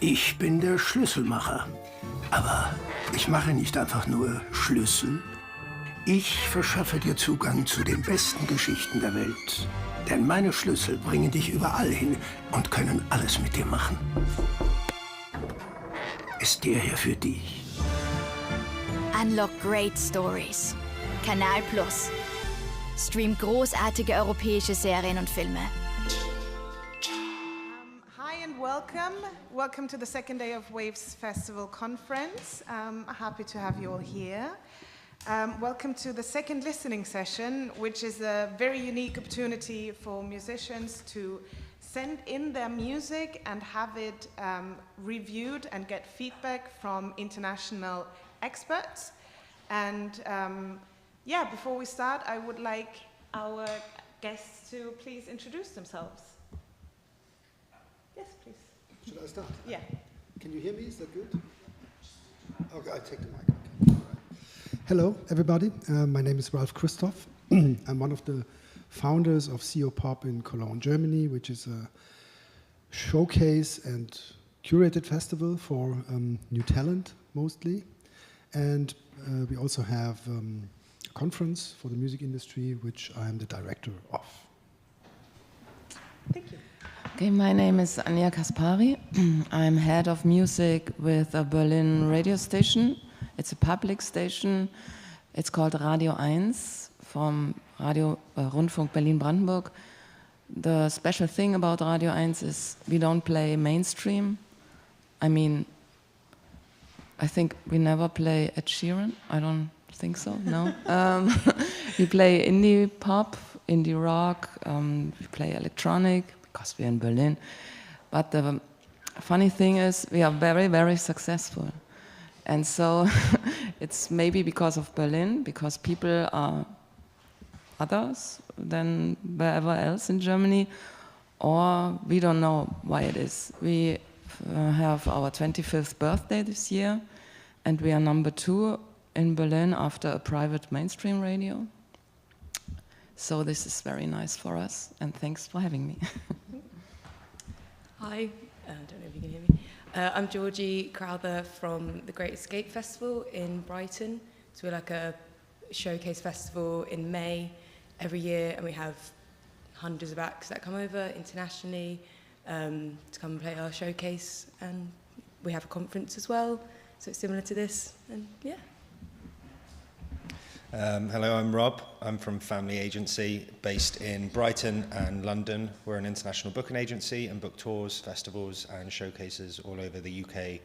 Ich bin der Schlüsselmacher. Aber ich mache nicht einfach nur Schlüssel. Ich verschaffe dir Zugang zu den besten Geschichten der Welt. Denn meine Schlüssel bringen dich überall hin und können alles mit dir machen. Ist der hier für dich? Unlock great stories. Kanal Plus. Stream großartige europäische Serien und Filme. Hi and welcome. Welcome to the second day of Waves Festival Conference. Happy to have you all here. Welcome to the second listening session, which is a very unique opportunity for musicians to send in their music and have it reviewed and get feedback from international experts. And yeah, before we start, I would like our guests to please introduce themselves. Yes, please. Should I start? Yeah. Can you hear me? Is that good? Okay, I take the mic. Okay. All right. Hello, everybody. My name is Ralf Christoph. I'm one of the founders of CO Pop in Cologne, Germany, which is a showcase and curated festival for new talent, mostly. And we also have a conference for the music industry, which I'm the director of. Thank you. Okay, my name is Anja Kaspari. I'm head of music with a Berlin radio station. It's a public station. It's called Radio 1 from Radio Rundfunk Berlin-Brandenburg. The special thing about Radio 1 is we don't play mainstream. I mean, I think we never play Ed Sheeran. I don't think so, no. We play indie pop, indie rock, we play electronic, because we're in Berlin. But the funny thing is we are very, very successful. And so it's maybe because of Berlin, because people are others than wherever else in Germany, or we don't know why it is. We have our 25th birthday this year, and we are number 2 in Berlin after a private mainstream radio. So this is very nice for us, and thanks for having me. Hi, I don't know if you can hear me. I'm Georgie Crowther from the Great Escape Festival in Brighton. So we're like a showcase festival in May every year, and we have hundreds of acts that come over internationally to come and play our showcase. And we have a conference as well, so it's similar to this, and yeah. Hello, I'm Rob. I'm from Family Agency based in Brighton and London. We're an international booking agency and book tours, festivals and showcases all over the UK,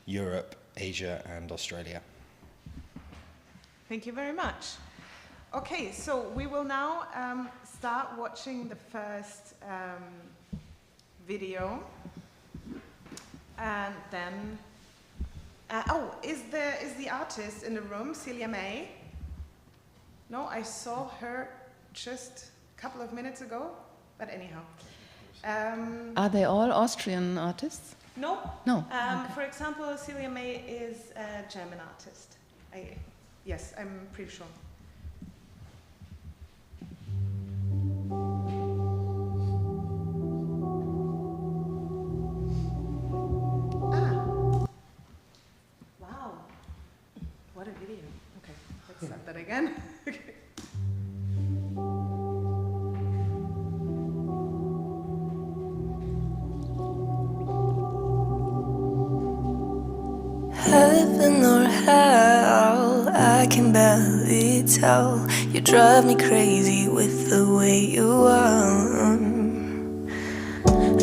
Europe, Asia and Australia. Thank you very much. Okay, so we will now start watching the first video. And then, is the artist in the room, Celia May? No, I saw her just a couple of minutes ago, but anyhow. Are they all Austrian artists? No. No. Okay. For example, Celia May is a German artist. Yes, I'm pretty sure. Wow. What a video. Okay, let's start that again. Okay. Heaven or hell, I can barely tell. You drive me crazy with the way you are.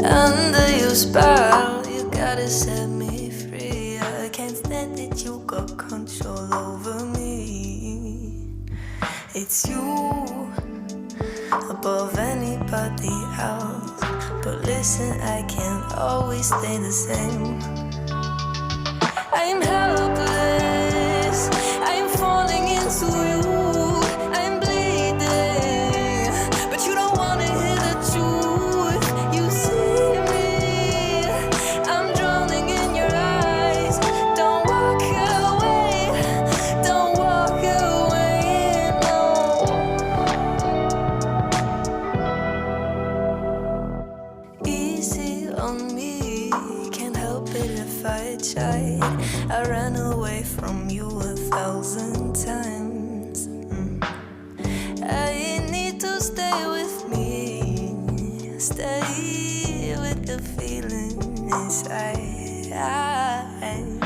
Under your spell, you gotta set me free. I can't stand that you got control over me. It's you above anybody else. But listen, I can't always stay the same. I'm helpless, I'm falling into you, I'm bleeding, but you don't wanna hear the truth. You see me, I'm drowning in your eyes. Don't walk away, no. Easy on 1,000 times. I need to stay with me, stay with the feeling inside. I'm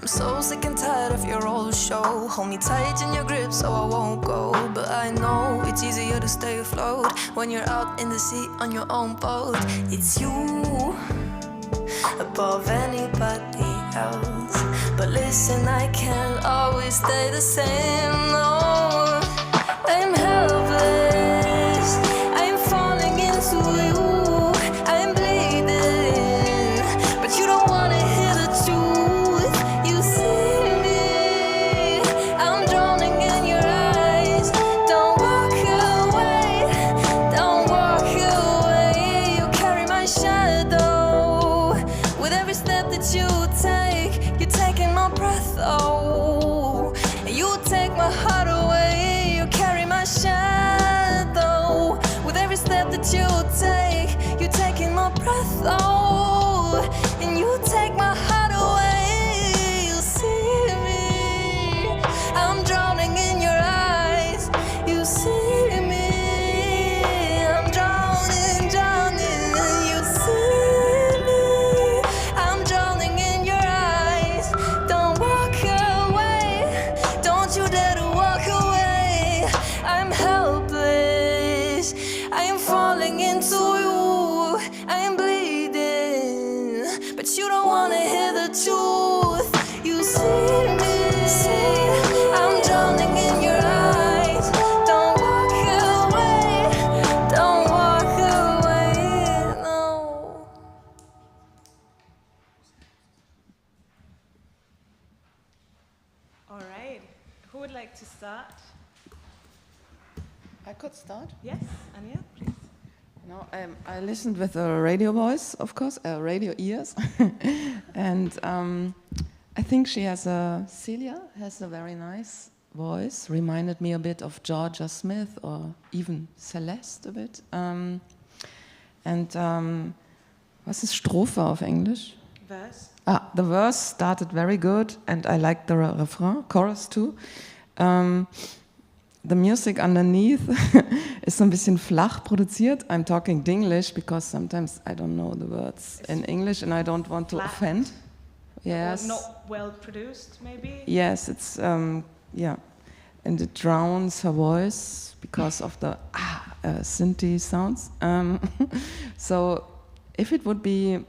so sick and tired of your old show. Hold me tight in your grip so I won't go. But I know it's easier to stay afloat when you're out in the sea on your own boat. It's you above anybody else. But listen, I can't always stay the same. No, I'm helpless. I'm falling into you. I'm bleeding, but you don't wanna hear the truth. You see me, I'm drowning in your eyes. Don't walk away, don't walk away. You carry my shadow with every step that you take. You're taking my breath, oh. You take my heart away. You carry my shadow with every step that you take. You're taking my breath, oh. And you take my heart away. You see me, I'm drowning in your eyes. You see me, I'm drowning, drowning. You see me, I'm drowning in your eyes. Don't walk away, don't you dare to walk away. I'm helpless, I am falling into you. I am bleeding, but you don't wanna hear the truth. You see me, I'm drowning in your eyes. Don't walk away, don't walk away, no. All right. Who would like to start? I could start. Yes, Anja, please. No, I listened with a radio voice, of course, radio ears, and I think Celia has a very nice voice. Reminded me a bit of Georgia Smith or even Celeste a bit. Was ist Strophe auf Englisch? Verse. The verse started very good, and I liked the refrain, chorus too. The music underneath is so ein bisschen flach produziert. I'm talking Dinglish because sometimes I don't know the words in English and I don't want to Flat. offend. Yes. Or not well produced, maybe? Yes, it's, yeah. And it drowns her voice because of the synthy sounds. So if it would be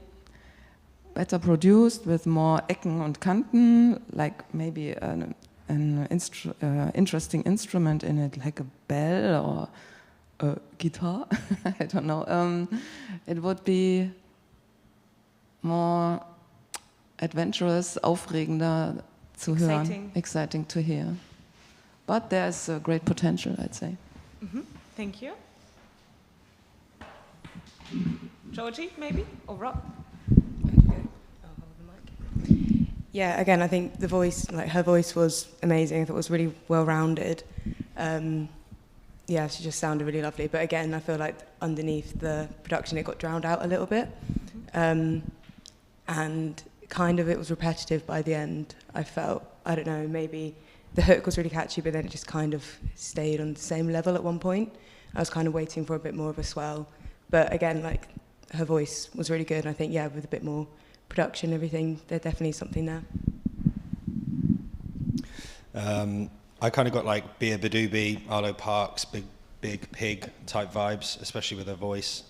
better produced with more Ecken und Kanten, like maybe an interesting instrument in it, like a bell or a guitar, I don't know, it would be more adventurous, aufregender zu hören. Exciting to hear. But there's a great potential, I'd say. Mm-hmm. Thank you. Georgie, maybe? Or Rob? Yeah, again, I think the voice, like her voice was amazing. I thought it was really well-rounded. Yeah, she just sounded really lovely. But again, I feel like underneath the production, it got drowned out a little bit. And kind of it was repetitive by the end, I felt. I don't know, maybe the hook was really catchy, but then it just kind of stayed on the same level at one point. I was kind of waiting for a bit more of a swell. But again, like, her voice was really good. And I think, yeah, with a bit more production, everything, there's definitely something there. I kind of got like Bia Badoobie, Arlo Parks, Big Pig type vibes, especially with her voice.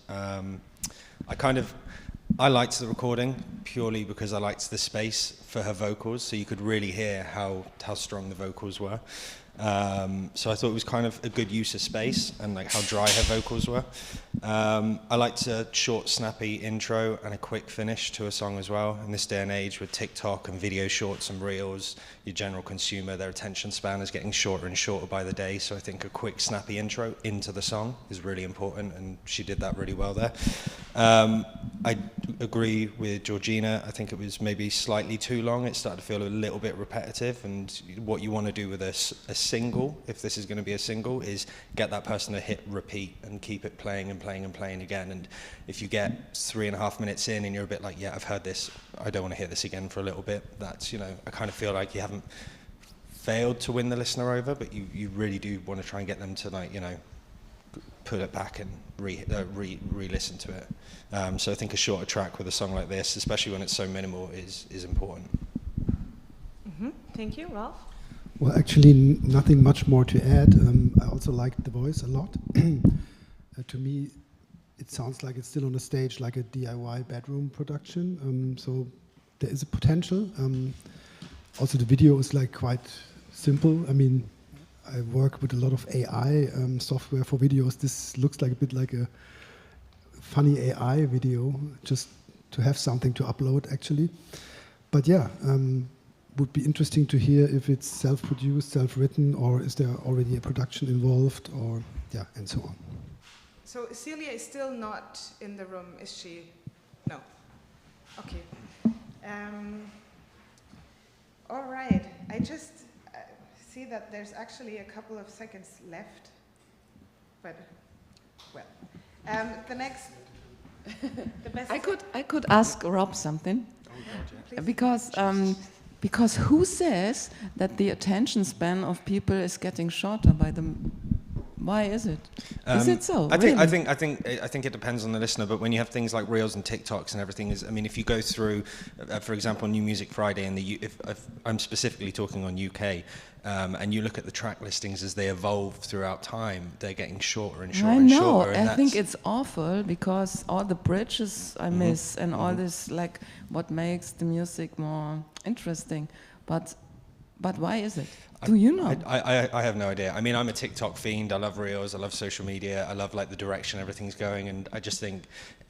I liked the recording purely because I liked the space for her vocals, so you could really hear how strong the vocals were. So I thought it was kind of a good use of space and like how dry her vocals were. I liked a short, snappy intro and a quick finish to a song as well. In this day and age with TikTok and video shorts and reels, your general consumer, their attention span is getting shorter and shorter by the day. So I think a quick, snappy intro into the song is really important, and she did that really well there. I agree with Georgina. I think it was maybe slightly too long. It started to feel a little bit repetitive, and what you want to do with a single, if this is going to be a single, is get that person to hit repeat and keep it playing and playing and playing again. And if you get 3.5 minutes in and you're a bit like, yeah, I've heard this, I don't want to hear this again for a little bit, that's, you know, I kind of feel like you haven't failed to win the listener over, but you really do want to try and get them to, like, you know, put it back and re-listen to it. So I think a shorter track with a song like this, especially when it's so minimal, is important. Mm-hmm. Thank you, Ralph. Well, actually, nothing much more to add. I also liked the voice a lot. To me, it sounds like it's still on the stage, like a DIY bedroom production. So there is a potential. Also, the video is like quite simple. I mean, I work with a lot of AI software for videos. This looks like a bit like a funny AI video, just to have something to upload, actually. But yeah, would be interesting to hear if it's self-produced, self-written, or is there already a production involved, or yeah, and so on. So Celia is still not in the room, is she? No. Okay. All right. I just see that there's actually a couple of seconds left, but well, the next, the best. I could ask Rob something, because who says that the attention span of people is getting shorter by the? Why is it? Is it so? I really? think it depends on the listener. But when you have things like Reels and TikToks and everything, I mean, if you go through, for example, New Music Friday, and if I'm specifically talking on UK, and you look at the track listings as they evolve throughout time, they're getting shorter and shorter and shorter. I think it's awful because all the bridges I miss and all this, like, what makes the music more interesting. But why is it? Do you know? I have no idea. I mean, I'm a TikTok fiend. I love Reels. I love social media. I love, like, the direction everything's going. And I just think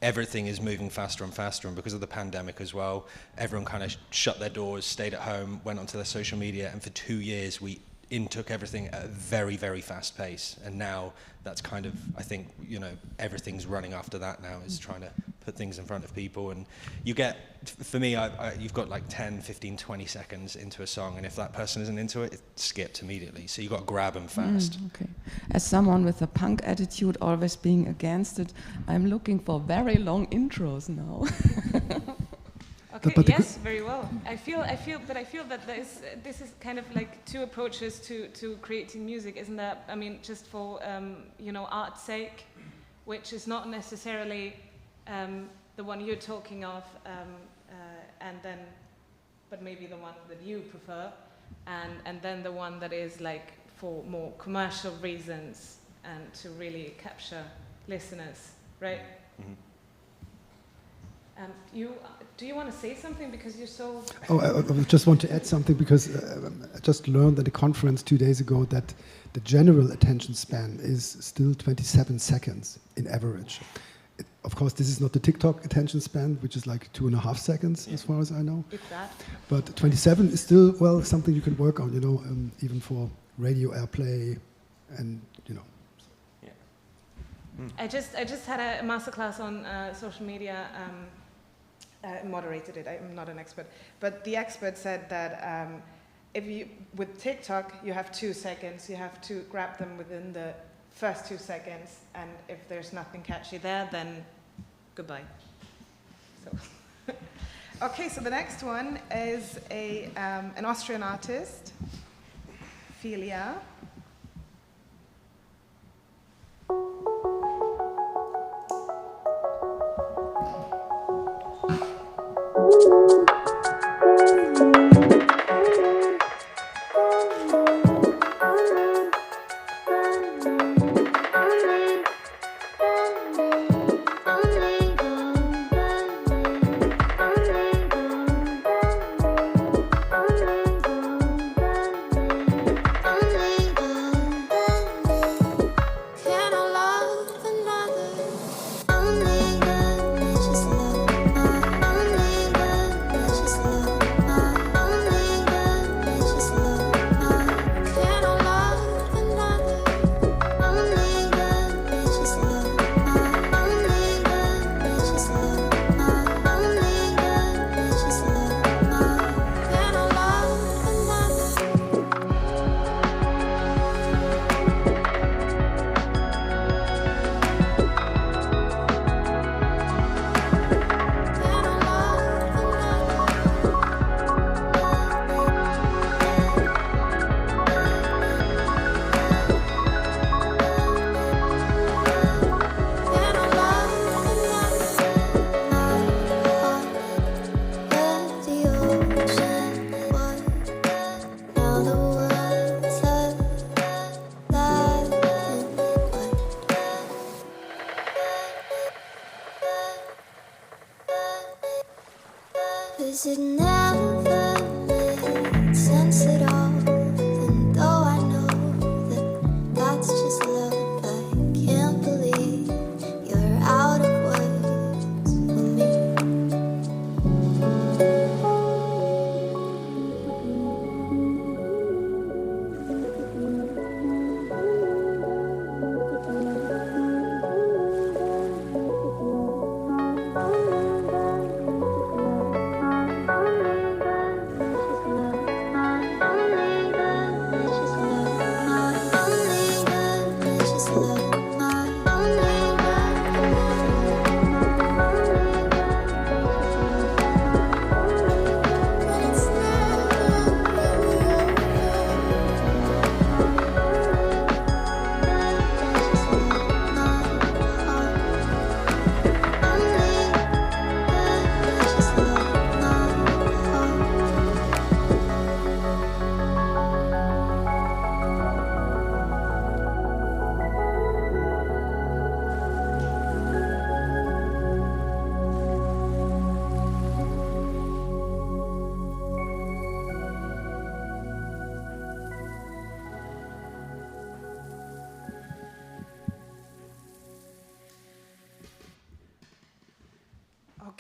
everything is moving faster and faster. And because of the pandemic as well, everyone kind of shut their doors, stayed at home, went onto their social media. And for 2 years, we intook everything at a very, very fast pace. And now that's kind of, I think, you know, everything's running after that now, is trying to put things in front of people. And you get, for me, you've got like 10, 15, 20 seconds into a song, and if that person isn't into it, it's skipped immediately. So you've got to grab them fast. Okay. As someone with a punk attitude, always being against it, I'm looking for very long intros now. Okay, but yes, very well. I feel that this is kind of like two approaches to creating music, isn't that? I mean, just for you know, art's sake, which is not necessarily the one you're talking of, and then, but maybe the one that you prefer, and then the one that is like for more commercial reasons and to really capture listeners, right? Mm-hmm. Do you want to say something because you're so? Oh, I just want to add something because I just learned at a conference 2 days ago that the general attention span is still 27 seconds in average. Of course, this is not the TikTok attention span, which is like 2.5 seconds, as far as I know. If that. But 27 is still, well, something you can work on, you know, even for radio airplay, and you know. Yeah. I just had a masterclass on social media. Moderated it. I'm not an expert, but the expert said that if you with TikTok you have 2 seconds, you have to grab them within the first 2 seconds, and if there's nothing catchy there, then goodbye. So, okay, so the next one is an Austrian artist, Philia.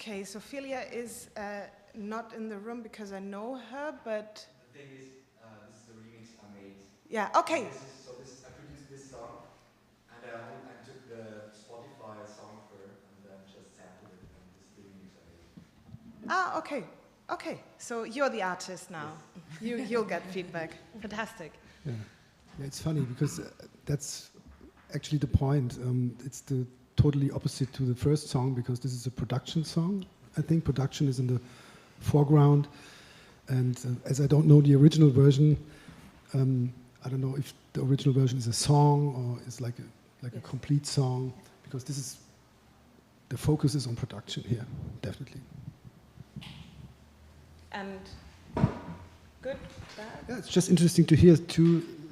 Okay, so Philia is not in the room because I know her, but... The thing is, this is the remix I made. Yeah, okay. I produced this song, and I took the Spotify song for her, and then just sampled it, and this is the remix I made. Ah, okay. Okay, so you're the artist now. Yes. You'll get feedback. Fantastic. Yeah. Yeah, it's funny because that's actually the point. It's the totally opposite to the first song because this is a production song. I think production is in the foreground, and as I don't know the original version, I don't know if the original version is a song or is like a complete song, because this is the focus is on production here, definitely. And good, bad? Yeah, it's just interesting to hear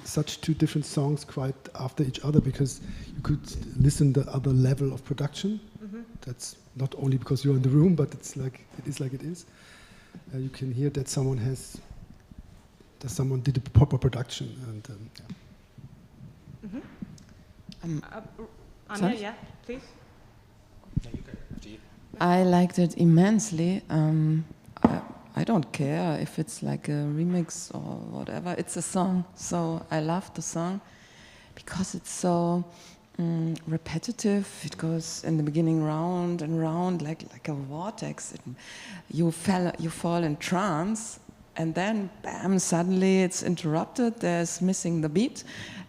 such two different songs quite after each other, because you could listen the other level of production. Mm-hmm. That's not only because you're in the room, but it's like it is. You can hear that someone did a proper production, and yeah. Anya, yeah, please. No, you go. After you. I liked it immensely. I don't care if it's like a remix or whatever. It's a song, so I love the song because it's so repetitive. It goes in the beginning round and round like a vortex. You fall in trance, and then bam! Suddenly it's interrupted. There's missing the beat,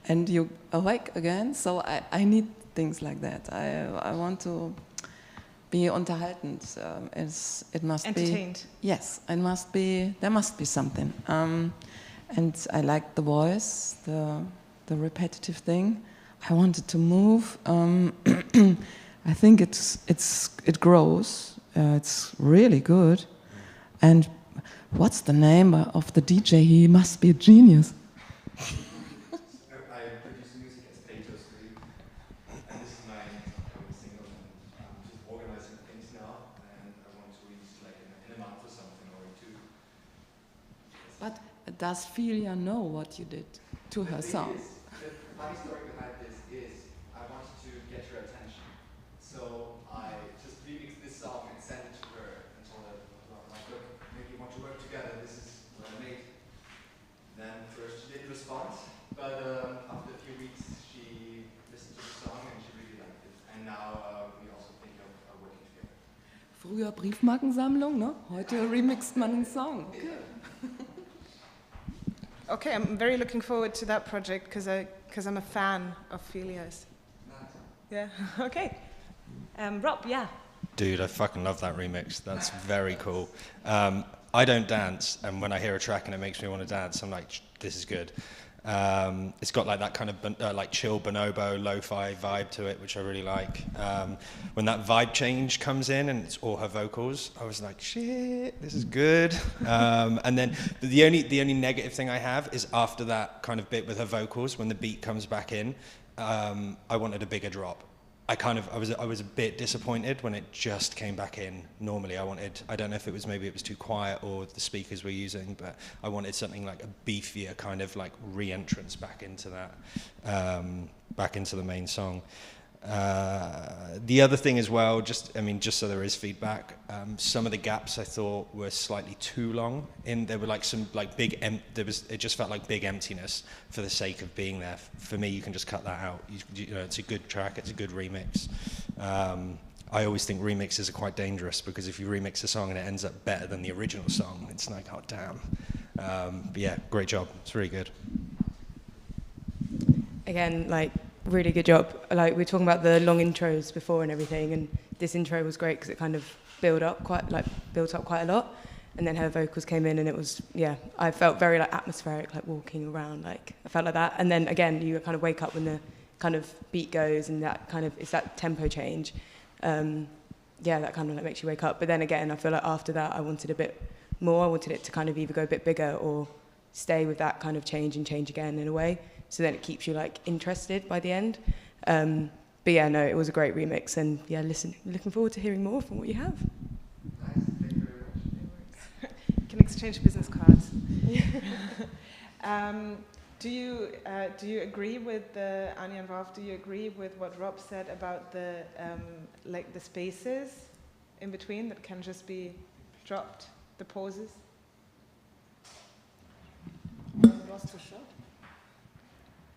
and you awake again. So I need things like that. I want to be unterhaltend. It must entertained. Be. Yes, it must be. There must be something. And I like the voice, the repetitive thing. I wanted to move. I think it grows. It's really good. And what's the name of the DJ? He must be a genius. I produce music as Plato's Dream, and this is my upcoming single, and I'm just organizing things now, and I want to release like in a month or something, or two. But does Philia know what you did to her song? The funny story behind this is I wanted to get her attention, so I just remixed this song and sent it to her and told her, like, look, maybe you want to work together, this is what I made. Then first she didn't respond, but after a few weeks she listened to the song and she really liked it. And now we also think of working together. Früher Briefmarkensammlung, ne? Heute remixt man einen Song. Okay. Okay, I'm very looking forward to that project because I'm a fan of Philia's. Yeah, okay. Rob, yeah. Dude, I fucking love that remix. That's very cool. I don't dance, and when I hear a track and it makes me want to dance, I'm like, this is good. It's got like that kind of like chill bonobo, lo-fi vibe to it, which I really like. When that vibe change comes in and it's all her vocals, I was like, shit, this is good. And then the only negative thing I have is after that kind of bit with her vocals, when the beat comes back in, I wanted a bigger drop. I was a bit disappointed when it just came back in. Normally I don't know if maybe it was too quiet or the speakers we're using, but I wanted something like a beefier kind of like re-entrance back into that, back into the main song. The other thing as well, just so there is feedback, some of the gaps I thought were slightly too long. There were like some like big it just felt like big emptiness for the sake of being there. For me, you can just cut that out. You know, it's a good track, it's a good remix. I always think remixes are quite dangerous because if you remix a song and it ends up better than the original song, it's like, oh damn. But yeah, great job. It's really good. Again, like, really good job. Like, we were talking about the long intros before and everything, and this intro was great because it kind of built up quite a lot, and then her vocals came in and it was, yeah, I felt very like atmospheric, like walking around, like I felt like that. And then again, you kind of wake up when the kind of beat goes and that kind of, it's that tempo change. Yeah, that kind of like makes you wake up. But then again, I feel like after that I wanted a bit more. I wanted it to kind of either go a bit bigger or stay with that kind of change and change again in a way. So then it keeps you like interested by the end. But yeah, no, it was a great remix, and yeah, looking forward to hearing more from what you have. Nice, thank you very much. Can exchange business cards. Do you agree with Anya and Rolf? Do you agree with what Rob said about the like the spaces in between that can just be dropped, the pauses? Lost the shot.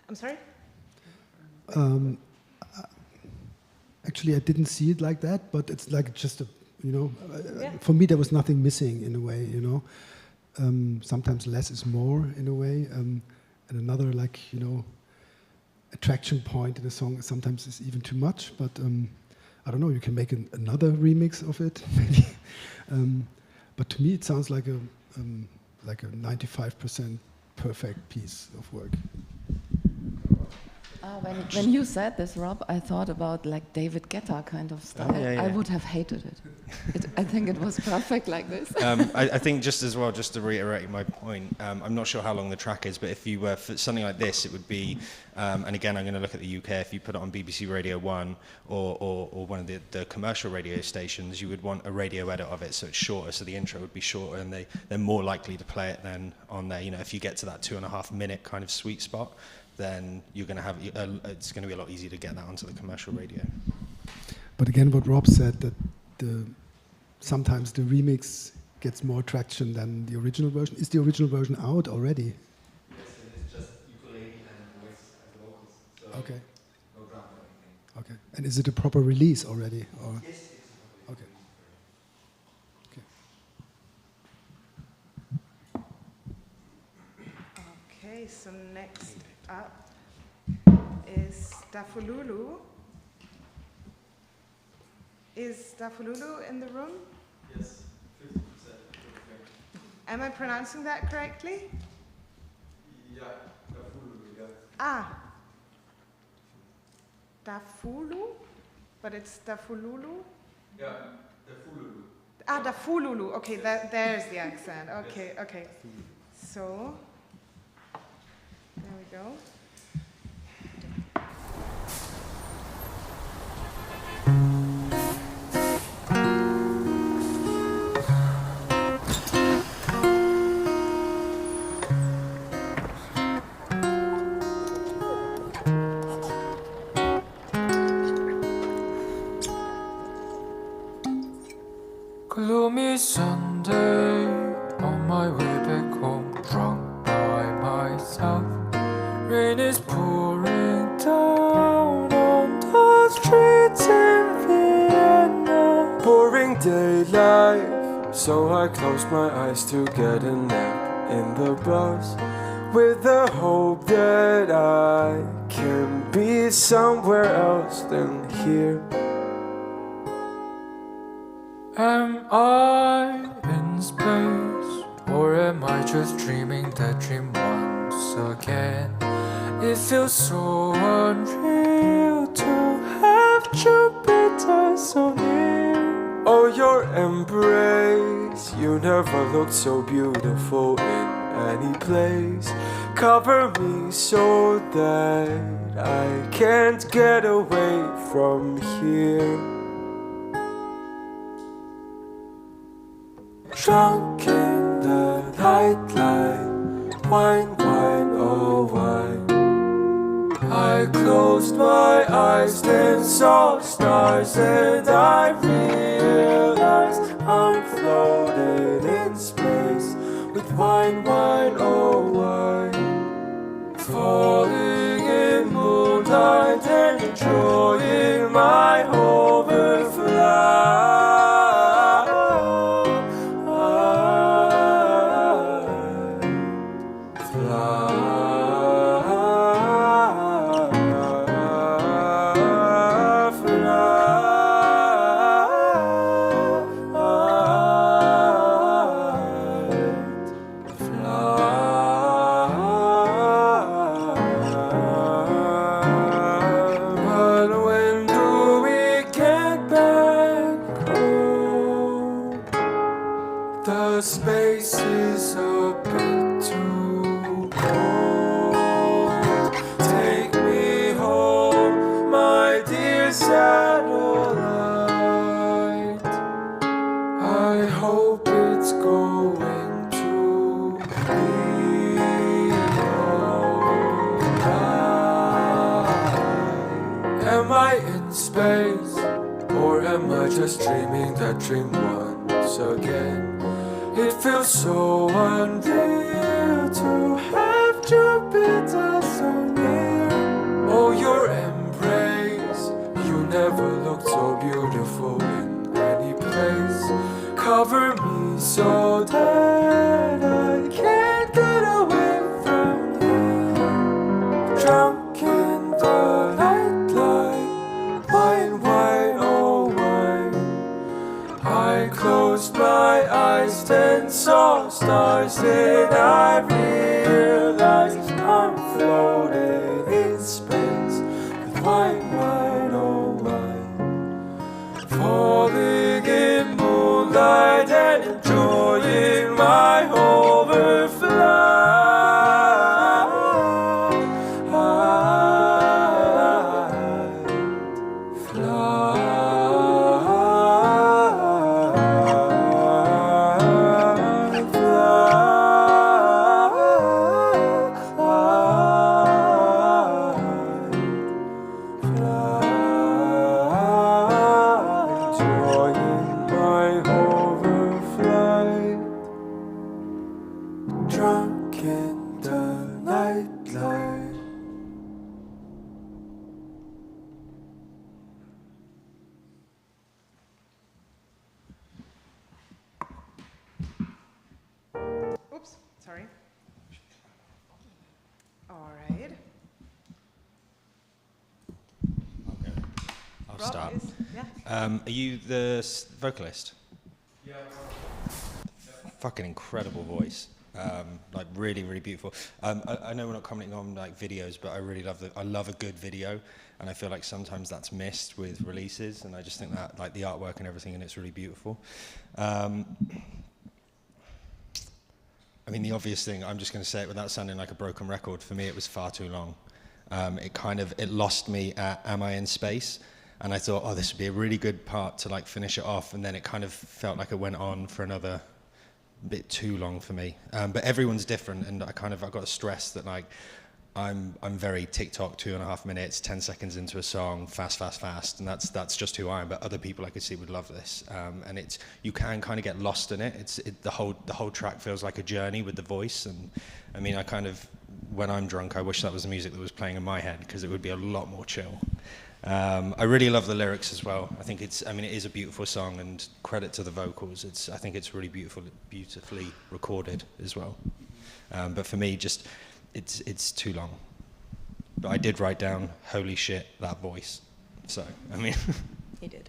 I'm sorry? Actually, I didn't see it like that, but it's like just a, Yeah. for me there was nothing missing in a way, Sometimes less is more in a way, and another attraction point in a song sometimes is even too much, but I don't know, you can make another remix of it, maybe. But to me it sounds like a 95% perfect piece of work. When you said this, Rob, I thought about like David Guetta kind of style. Yeah. I would have hated it. I think it was perfect like this. I think just as well, just to reiterate my point, I'm not sure how long the track is, but if you were for something like this, it would be, and again, I'm going to look at the UK, if you put it on BBC Radio 1 or one of the commercial radio stations, you would want a radio edit of it, so it's shorter, so the intro would be shorter, and they're more likely to play it than on there. If you get to that 2.5 minute kind of sweet spot, then you're going to have, it's going to be a lot easier to get that onto the commercial radio. But again, what Rob said, that sometimes the remix gets more traction than the original version. Is the original version out already? Yes, it is just ukulele and voice as vocals. So Okay. no drum or anything. Okay. And is it a proper release already? Or? Yes, it's a Okay. Okay. Okay, so next up is Dafululu. Is Dafululu in the room? Yes, 50%. Am I pronouncing that correctly? Yeah, Dafululu, yeah. Ah. Dafulu? But it's Dafululu? Yeah, Dafululu. Ah, Dafululu. Okay, there's the accent. Okay, okay. So, there we go. Gloomy Sunday, on my way back home, drunk by myself. Rain is pouring down on the streets in Vienna. Pouring daylight, so I closed my eyes to get a nap in the bus, with the hope that I can be somewhere else than here. Am I in space, or am I just dreaming that dream once again? It feels so unreal to have Jupiter so near. Oh, your embrace, you never looked so beautiful in any place. Cover me so that I can't get away from here. Drunk in the nightlight, wine, wine, oh wine. I closed my eyes, then saw stars, and I realized I'm floating in space with wine, wine, oh wine. Falling in moonlight and enjoying my overflight. Space is a bit too cold. Take me home, my dear satellite. I hope it's going to be alright. Am I in space, or am I I just dreaming that dream once again? It feels so unreal to have Jupiter so near. Oh, your embrace, you never looked so beautiful in any place. Cover me so that I can't get away from here. Drunk in the nightlight, wine, oh wine. I closed my eyes, then saw stars, then I realized I'm floating in space with wine, oh wine. Falling in moonlight and enjoying my overflight. Drunk in the nightlight. Oops, sorry. All right. I'll Rob start. yeah. Are you the vocalist? Yeah. Fucking incredible voice. Like really, really beautiful. I know we're not commenting on like videos, but I really love a good video, and I feel like sometimes that's missed with releases, and I just think that like the artwork and everything, and it's really beautiful. I mean, the obvious thing, I'm just going to say it without sounding like a broken record, for me it was far too long. It lost me at Am I in Space? And I thought, oh, this would be a really good part to like finish it off, and then it kind of felt like it went on for another bit too long for me. But everyone's different, and I've got to stress that like I'm very TikTok, 2.5 minutes, 10 seconds into a song, fast, and that's just who I am. But other people I could see would love this, and you can kind of get lost in it. The whole track feels like a journey with the voice, and I mean, when I'm drunk, I wish that was the music that was playing in my head, because it would be a lot more chill. I really love the lyrics as well. I think it is a beautiful song, and credit to the vocals. I think it's really beautifully recorded as well. But for me, just it's too long. But I did write down, holy shit, that voice. So, I mean. He did.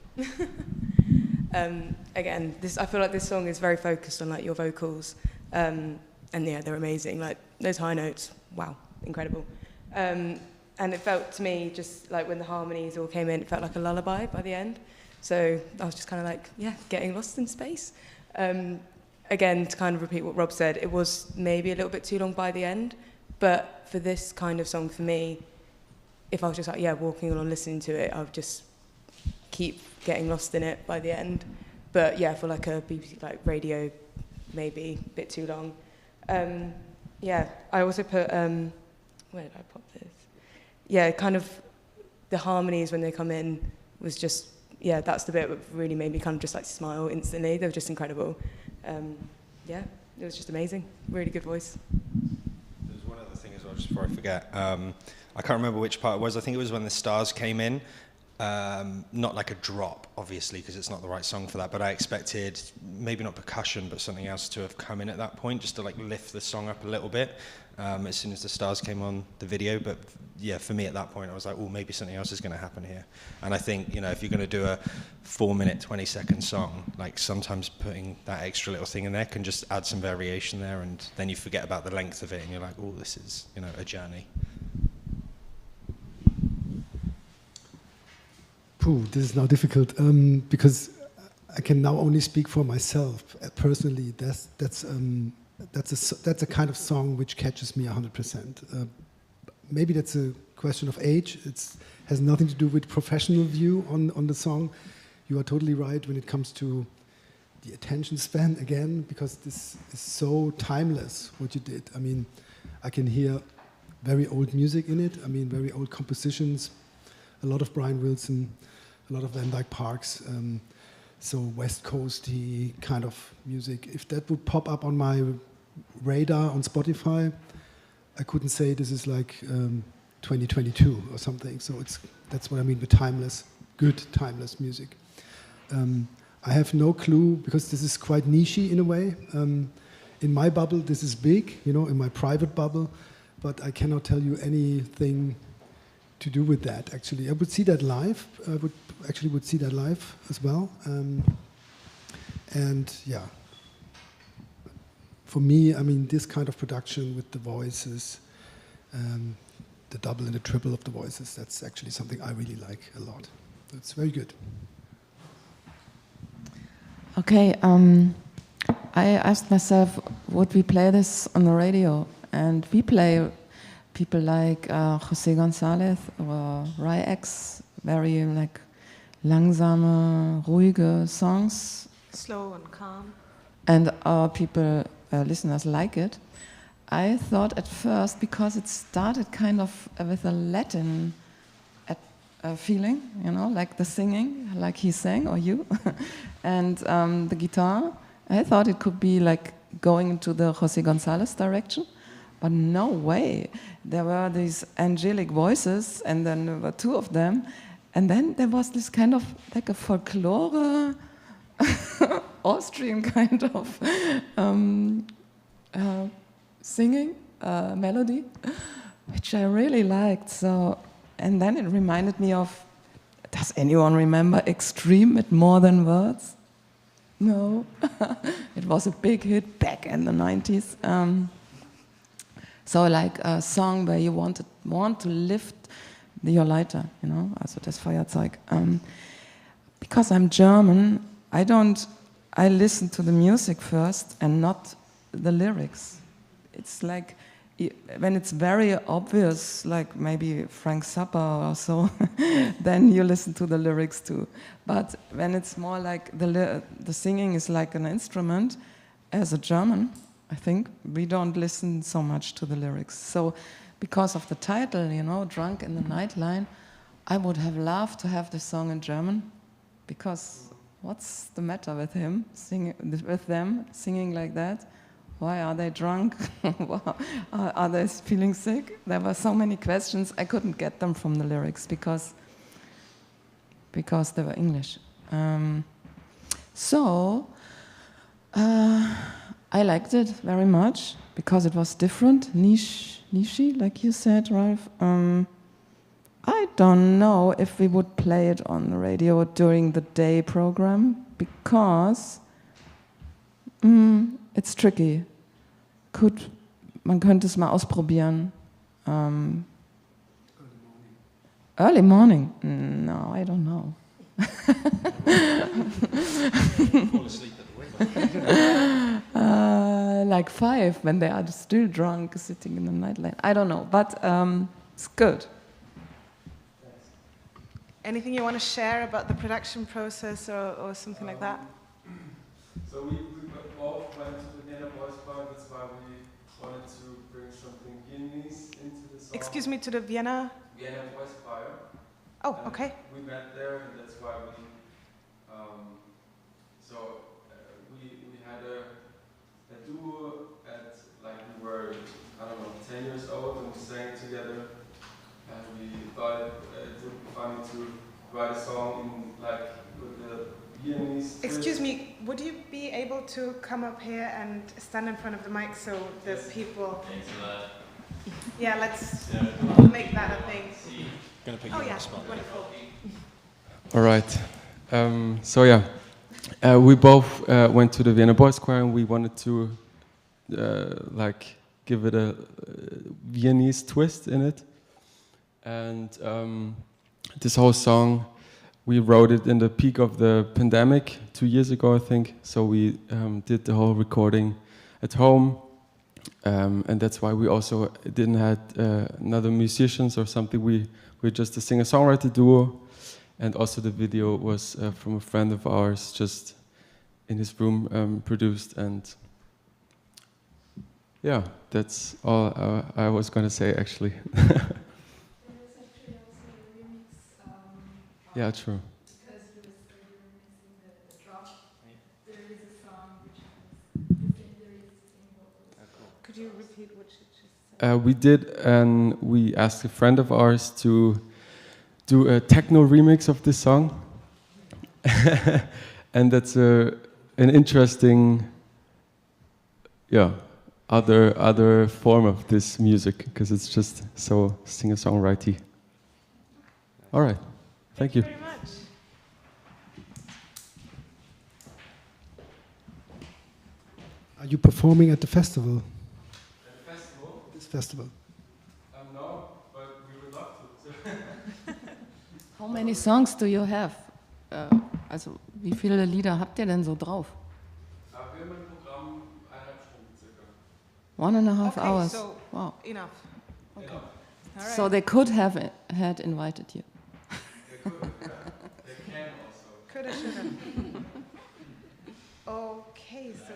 Again, I feel like this song is very focused on like your vocals, and yeah, they're amazing. Like those high notes, wow, incredible. And it felt to me, just like when the harmonies all came in, it felt like a lullaby by the end. So I was just kind of like, yeah, getting lost in space. Again, to kind of repeat what Rob said, it was maybe a little bit too long by the end, but for this kind of song, for me, if I was just like, yeah, walking along listening to it, I would just keep getting lost in it by the end. But yeah, for like a BBC like radio, maybe a bit too long. Yeah, I also put, where did I put this? Yeah, kind of the harmonies when they come in was just, yeah, that's the bit that really made me kind of just like smile instantly. They were just incredible. Yeah, it was just amazing. Really good voice. There's one other thing as well, just before I forget. I can't remember which part it was. I think it was when the stars came in. Not like a drop, obviously, because it's not the right song for that, but I expected maybe not percussion, but something else to have come in at that point, just to like lift the song up a little bit, as soon as the stars came on the video. But yeah, for me at that point, I was like, oh, maybe something else is going to happen here. And I think, if you're going to do a 4-minute, 20-second song, like sometimes putting that extra little thing in there can just add some variation there, and then you forget about the length of it, and you're like, oh, this is, a journey. This is now difficult because I can now only speak for myself personally. That's a kind of song which catches me 100%. Maybe that's a question of age. It has nothing to do with professional view on the song. You are totally right when it comes to the attention span again, because this is so timeless what you did. I mean, I can hear very old music in it. I mean, very old compositions. A lot of Brian Wilson, a lot of Van Dyke Parks. so West Coasty kind of music. If that would pop up on my radar on Spotify, I couldn't say this is like 2022 or something. So that's what I mean with timeless, good timeless music. I have no clue because this is quite nichey in a way. In my bubble, this is big, in my private bubble, but I cannot tell you anything to do with that. Actually, I would see that live. I would see that live as well. And yeah, for me, I mean, this kind of production with the voices, the double and the triple of the voices, that's actually something I really like a lot. It's very good. Okay, I asked myself, would we play this on the radio? And we play people like José González or Rai X, very like langsame, ruhige songs. Slow and calm. And our people, listeners, like it. I thought at first, because it started kind of with a Latin feeling, like the singing, like he sang, or you, and the guitar, I thought it could be like going into the José González direction, but no way. There were these angelic voices, and then there were two of them, and then there was this kind of like a folklore, Austrian kind of singing melody, which I really liked. So, and then it reminded me of, does anyone remember Extreme with More Than Words? No. It was a big hit back in the 90s. So like a song where you want to lift your lighter, also das Feuerzeug. Because I'm German, I listen to the music first and not the lyrics. It's like, when it's very obvious, like maybe Frank Zappa or so, then you listen to the lyrics too. But when it's more like the singing is like an instrument, as a German, I think, we don't listen so much to the lyrics. So because of the title, Drunk in the Nightline, I would have loved to have the song in German, because what's the matter with them singing like that? Why are they drunk? Are they feeling sick? There were so many questions. I couldn't get them from the lyrics because they were English. So I liked it very much because it was different, niche, like you said, Ralph. I don't know if we would play it on the radio during the day program because it's tricky. Man könnte es mal ausprobieren. Early morning? No, I don't know. Fall asleep at the wheel. Like 5, when they are still drunk, sitting in the nightline. I don't know, but it's good. Anything you want to share about the production process or something like that? So we both went to the Vienna Boys Bar, that's why we wanted to bring something Viennese into the song. Excuse me, to the Vienna Boys Bar. Oh, okay. We met there, and that's why we had a duo at, like, we were, 10 years old, and we sang together, and we thought it would be funny to write a song in, like, with the Viennese twist. Excuse me, would you be able to come up here and stand in front of the mic so the people... Thanks a lot. Yeah, let's make that a thing. Gonna put you on the spot. Wonderful. All right. We both went to the Vienna Boys Choir, and we wanted to give it a Viennese twist in it. And this whole song, we wrote it in the peak of the pandemic 2 years ago, I think. So we did the whole recording at home. And that's why we also didn't have another musicians or something. We're just a singer-songwriter duo. And also the video was from a friend of ours, just in his room, produced. And yeah, that's all I was going to say, actually. Yeah, true. Because you were remixing the drum Could you repeat what you just said? We did, and we asked a friend of ours to do a techno remix of this song. And that's an interesting, other form of this music, because it's just so singer-songwriter-y. All right, thank you. Very much. Are you performing at the festival? At the festival? This festival. No, but we would love to. How many songs do you have? Also, wie viele Lieder habt ihr denn so drauf? Wir haben ein Programm 1,5 Stunden circa. 1.5 Okay, hours. so Wow. enough. Okay. All right. So they could have had invited you. They could, yeah. They can also. Coulda, shoulda. Okay, so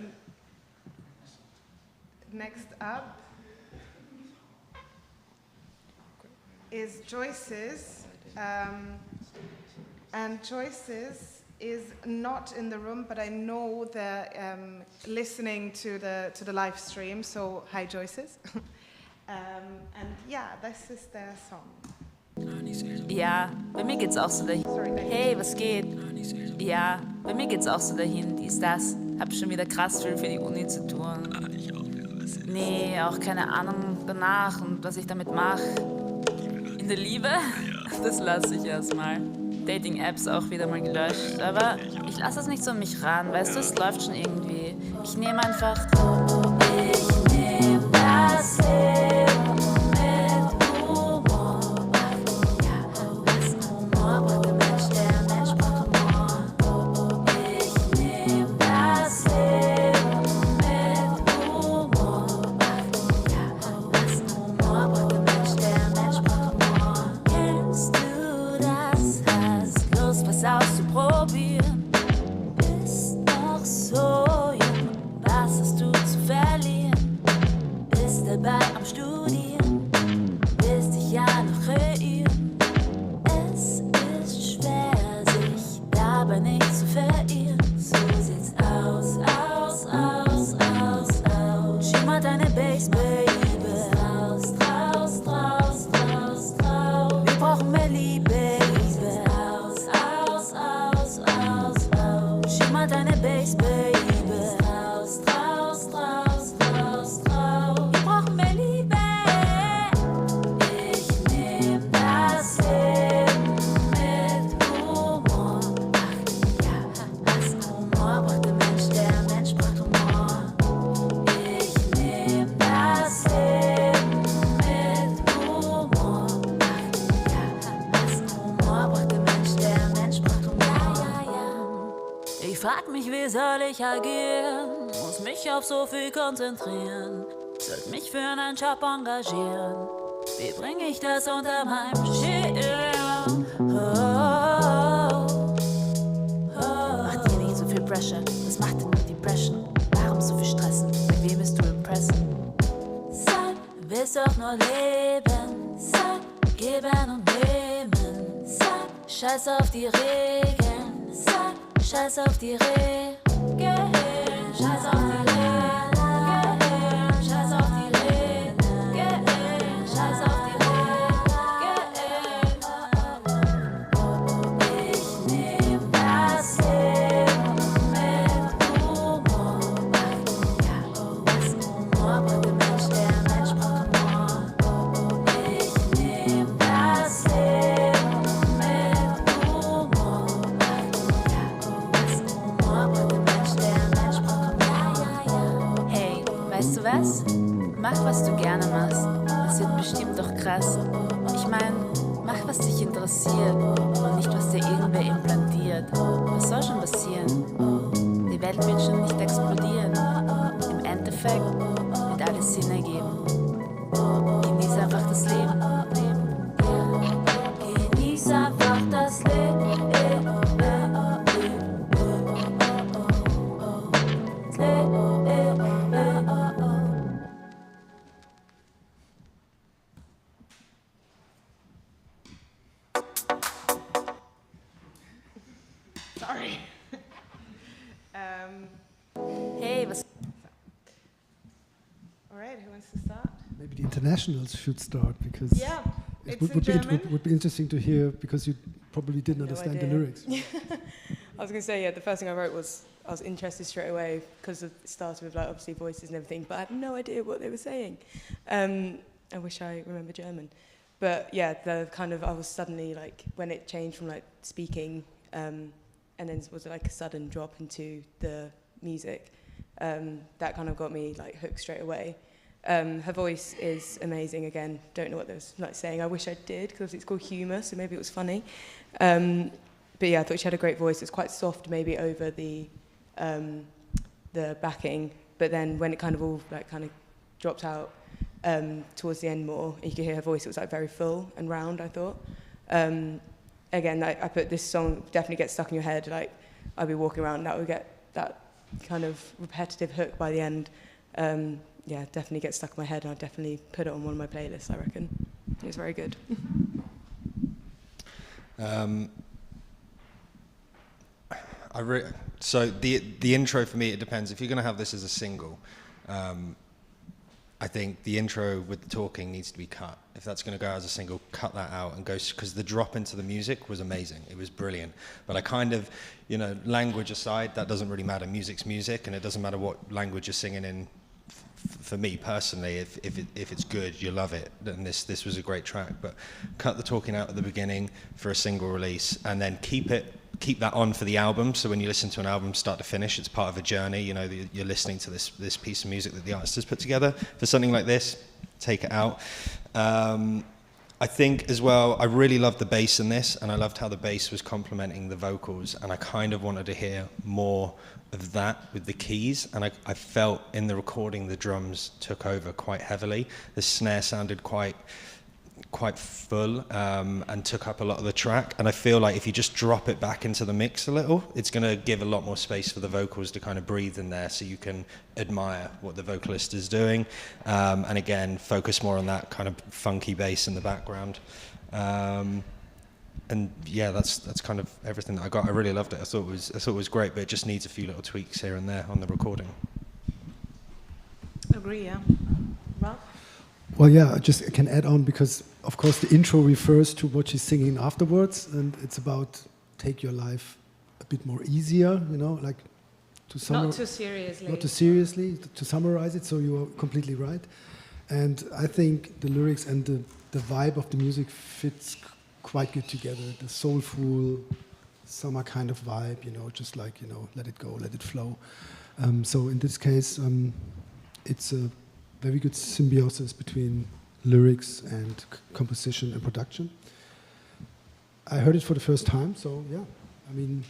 next up is Joyce's, and Joyce's is not in the room, but I know they're listening to the live stream. So hi, Joyce's, and yeah, this is their song. Ja, bei mir geht's auch so dahin. Hey, was geht? Ja, bei mir geht's auch so dahin. Dies, das. Hab schon wieder krass viel für die Uni zu tun. Nee, auch keine Ahnung danach und was ich damit mache. In der Liebe? Das lasse ich erstmal. Dating-Apps auch wieder mal gelöscht. Aber ich lasse es nicht so an mich ran, weißt du, es läuft schon irgendwie. Ich nehme einfach. Ich nehme das Leben mit Humor. Humor braucht der Mensch braucht Humor. Ich nehme das Leben mit Humor. Humor braucht der Mensch braucht Humor. Kennst du das? Hast Lust, was auszuprobieren? Bist noch so jung, was hast du zu verlieren? Bist dabei am Studieren, willst dich ja noch kreieren. Es ist schwer, sich dabei nicht zu verirren. So sieht's aus, aus, aus, aus, aus. Schimmer deine Base, Baby. Raus, raus, raus, raus, raus. Wir brauchen mehr Liebe, Baby. Raus, aus, aus, aus, aus. Schimmer deine Base, Baby. Raus, raus, raus, raus, raus. Wir brauchen mehr Liebe. Ich nehm das Leben mit Humor. Was Humor braucht der Mensch braucht Humor. Ich nehm das Leben mit Humor. Was Humor braucht der Mensch braucht Humor. Ich frag mich, wie soll ich agieren? Muss mich auf so viel konzentrieren. Sollte mich für einen Job engagieren. Wie bring ich das unter meinem Schirm? Mach dir nicht so viel Pressure. Was macht denn nur Depression? Warum so viel stressen? Bei wem bist du impressen? Sag, willst doch nur leben. Sag, geben und nehmen. Sag, scheiß auf die Regeln. Sag, scheiß auf die Regeln. Scheiß auf die Regeln. Scheiß auf die Regeln. Scheiß auf die Regeln. Ich nehm das Leben mit Humor. Was Humor braucht der Mensch braucht Humor. Ich nehm das Leben mit Humor. Was Humor braucht der Mensch braucht Humor. Hey, weißt du was? Mach, was du gerne machst. Das wird bestimmt doch krass. Ich mein, mach, was dich interessiert und nicht, was dir irgendwer implantiert. Was soll schon passieren? Die Welt wird schon nicht explodieren. Im Endeffekt wird alles Sinn ergeben. Genieß einfach das Leben. Genieß einfach das Leben. Sorry. Hey, was? All right, who wants to start? Maybe the internationals should start, because Yeah, it it's in German. would be interesting to hear, because you probably didn't No understand idea. the lyrics. I was going to say, yeah, the first thing I wrote was I was interested straight away because it started with like obviously voices and everything, but I had no idea what they were saying. I wish I remember German. But yeah, the kind of, I was suddenly like, when it changed from like speaking and then was like a sudden drop into the music, that kind of got me like hooked straight away. Her voice is amazing. Again, don't know what they was like saying. I wish I did, because it's called humour, so maybe it was funny. But yeah, I thought she had a great voice. It's quite soft, maybe over the backing. But then when it kind of all like kind of dropped out towards the end more, you could hear her voice. It was like very full and round, I thought. Again, I put this song definitely gets stuck in your head. Like I'd be walking around, that would get that kind of repetitive hook by the end. Yeah, definitely gets stuck in my head, and I'd definitely put it on one of my playlists, I reckon. It was very good. So the intro for me, it depends. If you're going to have this as a single, I think the intro with the talking needs to be cut. If that's going to go as a single, cut that out and go, because the drop into the music was amazing. It was brilliant. But I kind of, language aside, that doesn't really matter. Music's music, and it doesn't matter what language you're singing in. For me personally, if it's good, you love it. And this was a great track. But cut the talking out at the beginning for a single release, and then keep that on for the album. So when you listen to an album start to finish, it's part of a journey. You're listening to this piece of music that the artist has put together. For something like this, take it out. I think as well, I really loved the bass in this, and I loved how the bass was complementing the vocals, and I kind of wanted to hear more of that with the keys, and I felt in the recording the drums took over quite heavily. The snare sounded quite full and took up a lot of the track, and I feel like if you just drop it back into the mix a little, it's going to give a lot more space for the vocals to kind of breathe in there, so you can admire what the vocalist is doing, and again focus more on that kind of funky bass in the background. And yeah, that's kind of everything that I got. I really loved it. I thought it was great, but it just needs a few little tweaks here and there on the recording. Agree, yeah. Ralph? Well, yeah, I just can add on, because of course the intro refers to what she's singing afterwards, and it's about take your life a bit more easier, like to Not too seriously. Not too seriously, to summarize it. So you are completely right, and I think the lyrics and the vibe of the music fits quite good together. The soulful summer kind of vibe, just like let it go, let it flow. So in this case, it's a very good symbiosis between lyrics and composition and production. I heard it for the first time, so yeah. I mean,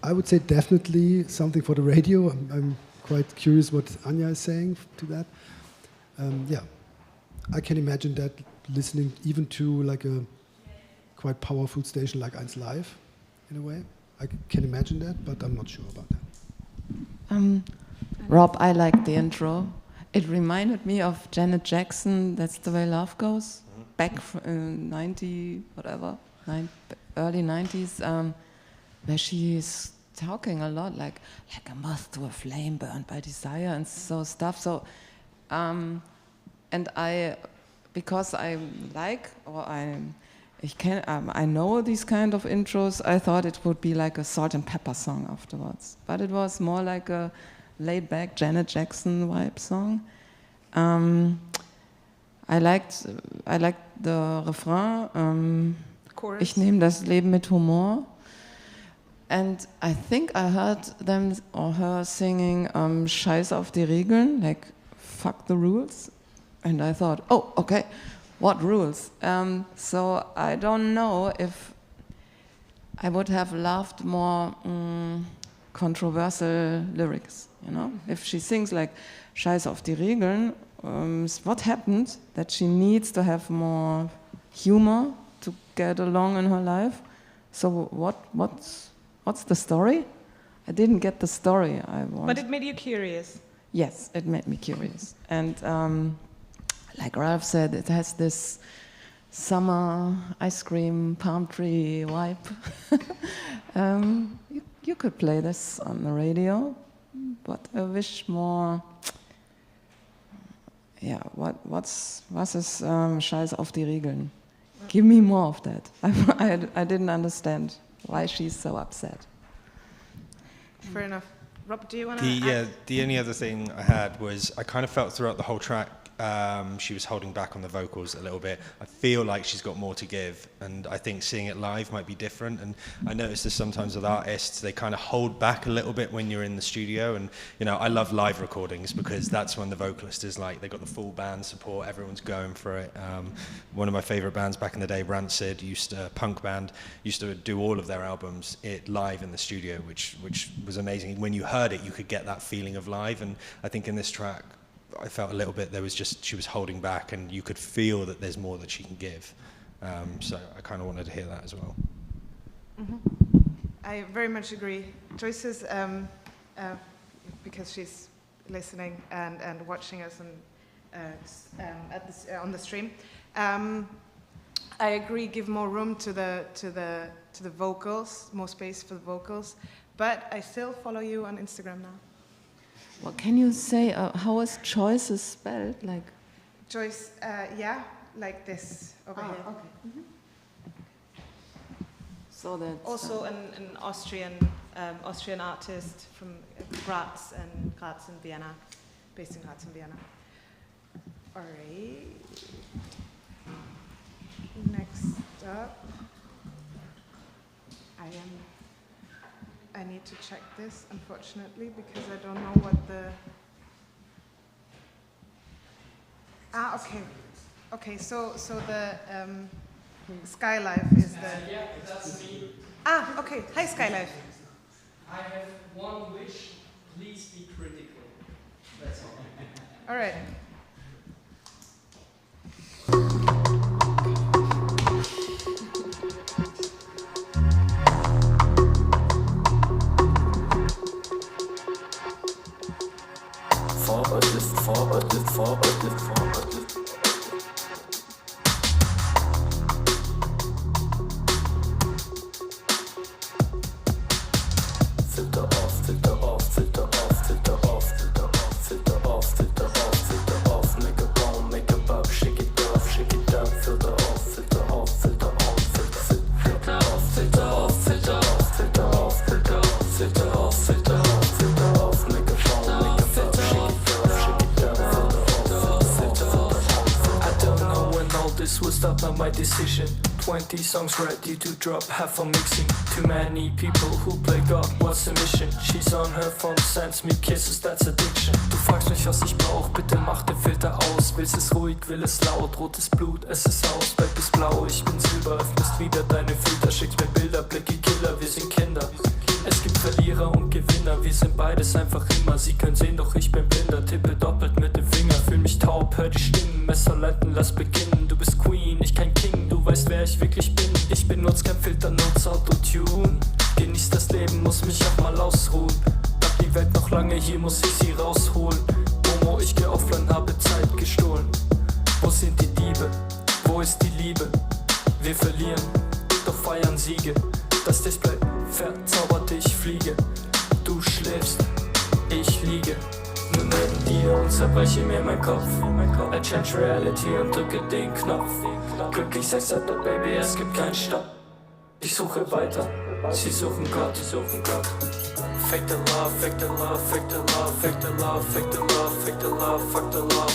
I would say definitely something for the radio. I'm quite curious what Anya is saying to that. Yeah, I can imagine that listening even to like a quite powerful station like 1 Live, in a way. I can imagine that, but I'm not sure about that. Rob, I liked the intro. It reminded me of Janet Jackson, That's the Way Love Goes, back in early 90s, where she is talking a lot like a moth to a flame burned by desire and so stuff. So, and because I like, or I know these kind of intros, I thought it would be like a Salt and Pepper song afterwards. But it was more like a laid-back Janet Jackson vibe song. I liked the refrain. Chorus. Ich nehme das Leben mit Humor. And I think I heard them or her singing Scheiß auf die Regeln, like fuck the rules. And I thought, oh, okay, what rules? So I don't know if I would have loved more controversial lyrics, If she sings like Scheiß auf die Regeln, what happened that she needs to have more humor to get along in her life? So what's the story? I didn't get the story I wanted. But it made you curious. Yes, it made me curious. And like Ralph said, it has this summer ice cream palm tree vibe. You could play this on the radio, but I wish more yeah, was ist Scheiß auf die Regeln? Give me more of that. I didn't understand why she's so upset. Fair enough. Rob, do you want to The only other thing I had was I kind of felt throughout the whole track she was holding back on the vocals a little bit. I feel like she's got more to give, and I think seeing it live might be different. And I notice this sometimes with artists, they kind of hold back a little bit when you're in the studio. And you know, I love live recordings because that's when the vocalist is like, they've got the full band support, everyone's going for it. One of my favorite bands back in the day, Rancid, punk band, used to do all of their albums live in the studio, which was amazing. When you heard it, you could get that feeling of live. And I think in this track, I felt a little bit she was holding back, and you could feel that there's more that she can give. So I kind of wanted to hear that as well. Mm-hmm. I very much agree. Joyce is, because she's listening and watching us on the stream. I agree. Give more room to the vocals, more space for the vocals. But I still follow you on Instagram now. Well, can you say how is choice spelled? Like Joyce, yeah, like this over here. Okay. Mm-hmm. So that's also an Austrian artist from Graz and Vienna, based in Graz and Vienna. All right. Next up, I need to check this, unfortunately, because I don't know what the... okay. Okay, so the Skylife is the... Yeah, that's me. Okay. Hi, Skylife. I have one wish. Please be critical. That's all. All right. My decision. 20 songs ready to drop, half for mixing. Too many people who play God, what's the mission? She's on her phone, sends me kisses, that's addiction. Du fragst mich, was ich brauch, bitte mach den Filter aus. Willst es ruhig, will es laut, rotes Blut, es ist aus, Back ist blau, ich bin Silber, öffnest wieder deine Filter, schickst mir Bilder, Blicke Killer, wir sind Kinder. Es gibt Verlierer und Gewinner, wir sind beides einfach immer. Sie können sehen, doch ich bin blinder, tippe doppelt mit dem Finger. Fühl mich taub, hör die Stimmen, Messer leiten, lass beginnen. Du bist Queen, ich kein King, du weißt, wer ich wirklich bin. Ich benutze kein Filter, nutze Autotune. Genieß das Leben, muss mich auch mal ausruhen. Hab die Welt noch lange, hier muss ich sie rausholen. Homo, ich geh offline, habe Zeit gestohlen. Wo sind die Diebe? Wo ist die Liebe? Wir verlieren, doch feiern Siege. Das Display verzaubert, ich fliege. Du schläfst, ich liege nur neben dir und zerbreche mir mein Kopf. I change reality und drücke den Knopf. Glücklich Sex hat der Baby, es gibt keinen Stopp. Ich suche weiter, sie suchen Gott, Fake the love, fake the love, fake the love, fake the love, fake the love, fake the love, fuck the love,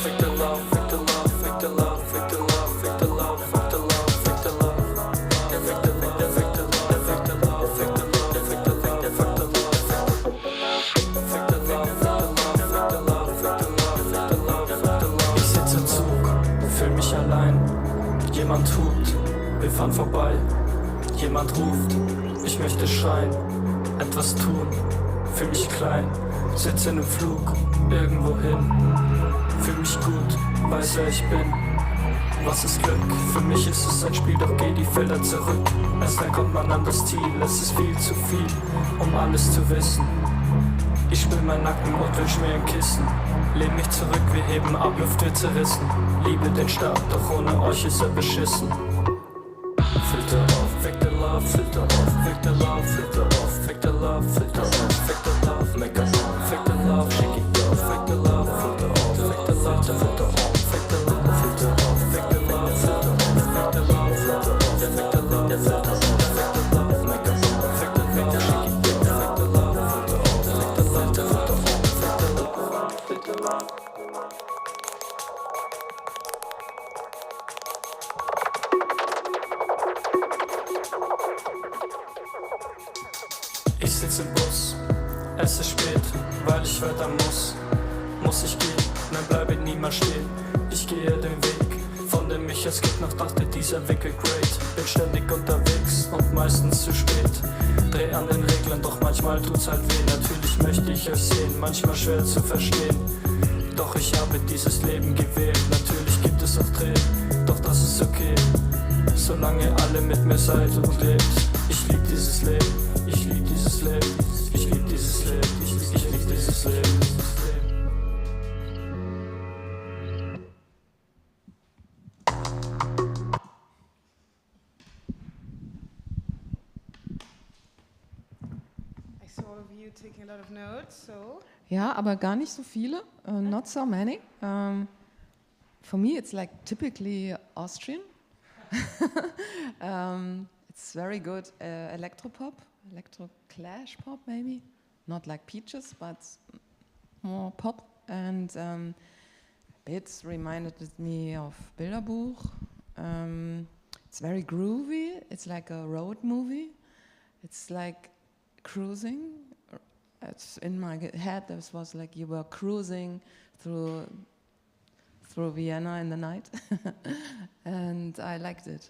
fake the love, fake the love, fake the love, fake the love, fake the love, fuck the love, fake the love. Jemand hupt, wir fahren vorbei. Jemand ruft, ich möchte schreien. Etwas tun, fühl mich klein. Sitze in einem Flug, irgendwo hin. Fühl mich gut, weiß wer ich bin. Was ist Glück? Für mich ist es ein Spiel, doch geh die Felder zurück. Erst dann kommt man an das Ziel, es ist viel zu viel, um alles zu wissen. Ich spür meinen Nacken und wünsch mir ein Kissen. Lehn mich zurück, wir heben ab, Luft wird zerrissen. Liebe den Stab, doch ohne euch ist er beschissen. Filter off, fake the love, filter off, fake the love, filter off, fake the love, filter off, fake the love, make a love, fake the love, shake it off, fake the love, filter off. sitze im Bus, es ist spät, weil ich weiter muss. Muss ich gehen, nein bleibe niemals stehen. Ich gehe den Weg, von dem ich als Kind noch dachte, dieser Weg wäre great. Bin ständig unterwegs und meistens zu spät. Dreh an den Reglern, doch manchmal tut's halt weh. Natürlich möchte ich es sehen, manchmal schwer zu verstehen. Doch ich habe dieses Leben gewählt. Natürlich gibt es auch Tränen, doch das ist okay. Solange alle mit mir seid und lebt. Ich lieb dieses Leben, ich lieb dieses Leben, ich lieb dieses Leben, ich lieb dieses Leben. I saw all of you taking a lot of notes, so Ja, aber gar nicht so viele. Not so many. For me, it's like typically Austrian. It's very good electropop, electro clash pop maybe. Not like Peaches, but more pop. And bits reminded me of Bilderbuch. It's very groovy. It's like a road movie. It's like cruising. It's in my head. This was like you were cruising through Vienna in the night, and I liked it.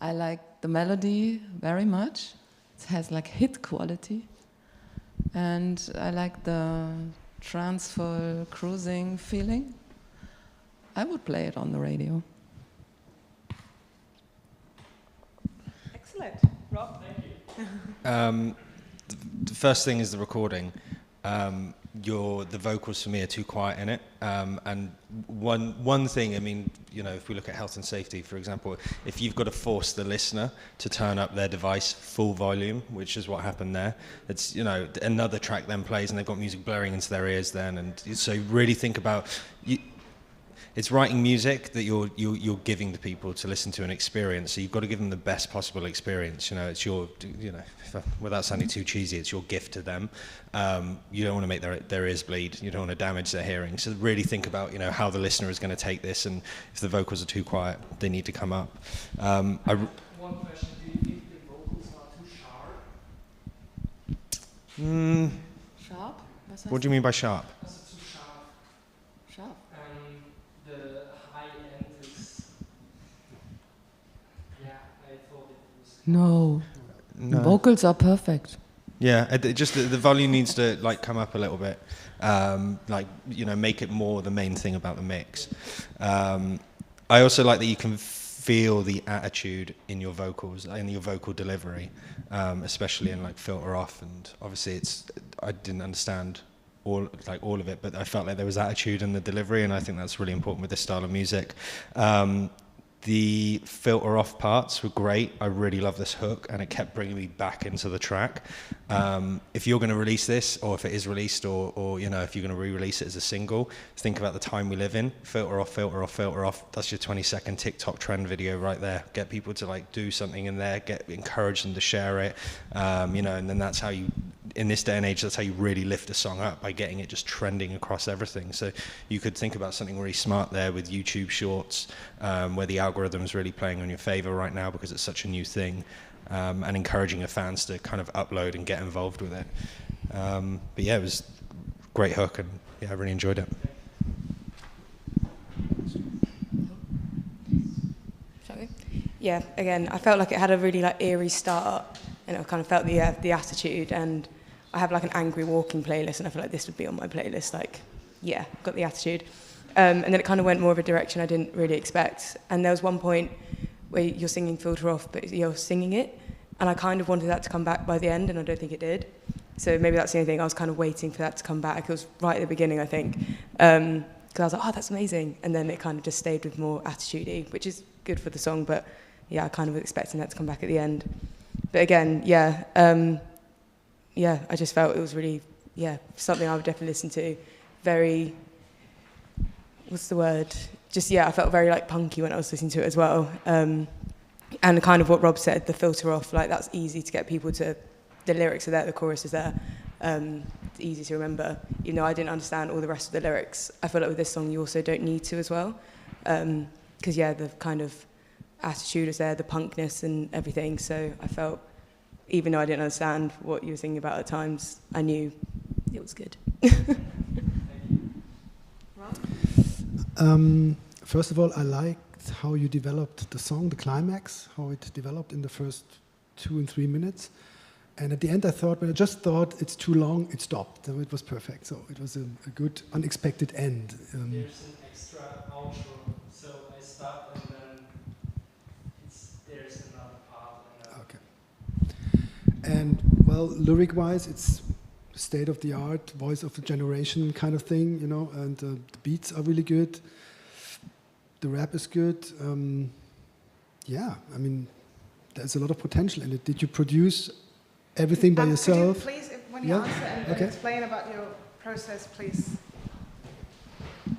I liked the melody very much. It has like hit quality, and I like the transfer cruising feeling. I would play it on the radio. excellent. Rob? Thank you. The first thing is the recording. The vocals for me are too quiet in it. And one thing, I mean, you know, if we look at health and safety, for example, if you've got to force the listener to turn up their device full volume, which is what happened there, it's, you know, another track then plays and they've got music blaring into their ears then. And so really think about, it's writing music that you're giving to people to listen to and experience. So you've got to give them the best possible experience. You know, it's your, you know, without sounding too cheesy, it's your gift to them. You don't want to make their ears bleed. You don't want to damage their hearing. So really think about, you know, how the listener is going to take this, and if the vocals are too quiet, they need to come up. One question: do you think the vocals are too sharp? Sharp? What do you mean by sharp? Also too sharp. Sharp. The high end is. Yeah, I thought it was. No. Vocals are perfect. Yeah, just the volume needs to like come up a little bit, like, you know, make it more the main thing about the mix. I also like that you can feel the attitude in your vocals, in your vocal delivery, especially in like Filter Off, and obviously I didn't understand all of it, but I felt like there was attitude in the delivery, and I think that's really important with this style of music. The Filter Off parts were great. I really love this hook, and it kept bringing me back into the track. If you're going to release this, or if it is released, or you know, if you're going to re-release it as a single, think about the time we live in. Filter off, filter off, filter off. That's your 20-second TikTok trend video right there. Get people to like do something in there. Encourage them to share it. You know, and then that's how you, in this day and age, that's how you really lift a song up, by getting it just trending across everything. So you could think about something really smart there with YouTube Shorts, where the algorithm's really playing on your favor right now because it's such a new thing, and encouraging your fans to kind of upload and get involved with it. But yeah, it was a great hook, and yeah, I really enjoyed it. Sorry. Yeah, again, I felt like it had a really like eerie start, and I kind of felt the attitude, and I have like an angry walking playlist, and I feel like this would be on my playlist. Like, yeah, got the attitude. And then it kind of went more of a direction I didn't really expect. And there was one point where you're singing Filter Off, but you're singing it, and I kind of wanted that to come back by the end, and I don't think it did. So maybe that's the only thing. I was kind of waiting for that to come back. It was right at the beginning, I think, because I was like, oh, that's amazing. And then it kind of just stayed with more attitude-y, which is good for the song, but yeah, I kind of was expecting that to come back at the end. But again, yeah, I just felt it was really, something I would definitely listen to. Very, what's the word? Just, I felt very like punky when I was listening to it as well. And kind of what Rob said, the Filter Off, like that's easy to get people to, the lyrics are there, the chorus is there. It's easy to remember. Even though I didn't understand all the rest of the lyrics, I feel like with this song you also don't need to as well. Because the kind of attitude is there, the punkness and everything. So I felt even though I didn't understand what you were singing about at times, I knew it was good. First of all, I liked how you developed the song, the climax, how it developed in the first 2 and 3 minutes. And at the end, when I just thought it's too long, it stopped. So it was perfect. So it was a good, unexpected end. There's an extra outro, so I start and then there's another part. Okay. And well, lyric-wise, it's state-of-the-art, voice of the generation kind of thing, you know. And the beats are really good. The rap is good. Yeah, I mean, there's a lot of potential in it. Did you produce everything by yourself? Could you please, when you answer and explain about your process, please.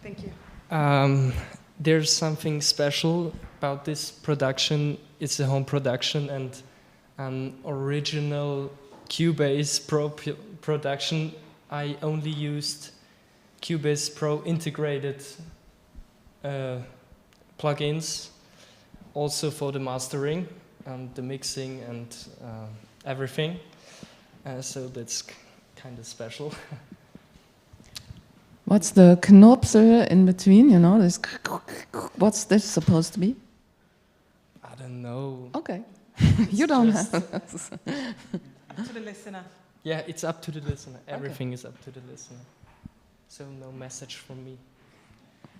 Thank you. There's something special about this production. It's a home production and an original Cubase Pro production. I only used Cubase Pro integrated plugins, also for the mastering and the mixing and everything. So that's kind of special. What's the Knopsel in between, you know? This, what's this supposed to be? I don't know. Okay. You don't have. To the listener. Yeah, it's up to the listener. Everything is up to the listener. So no message from me.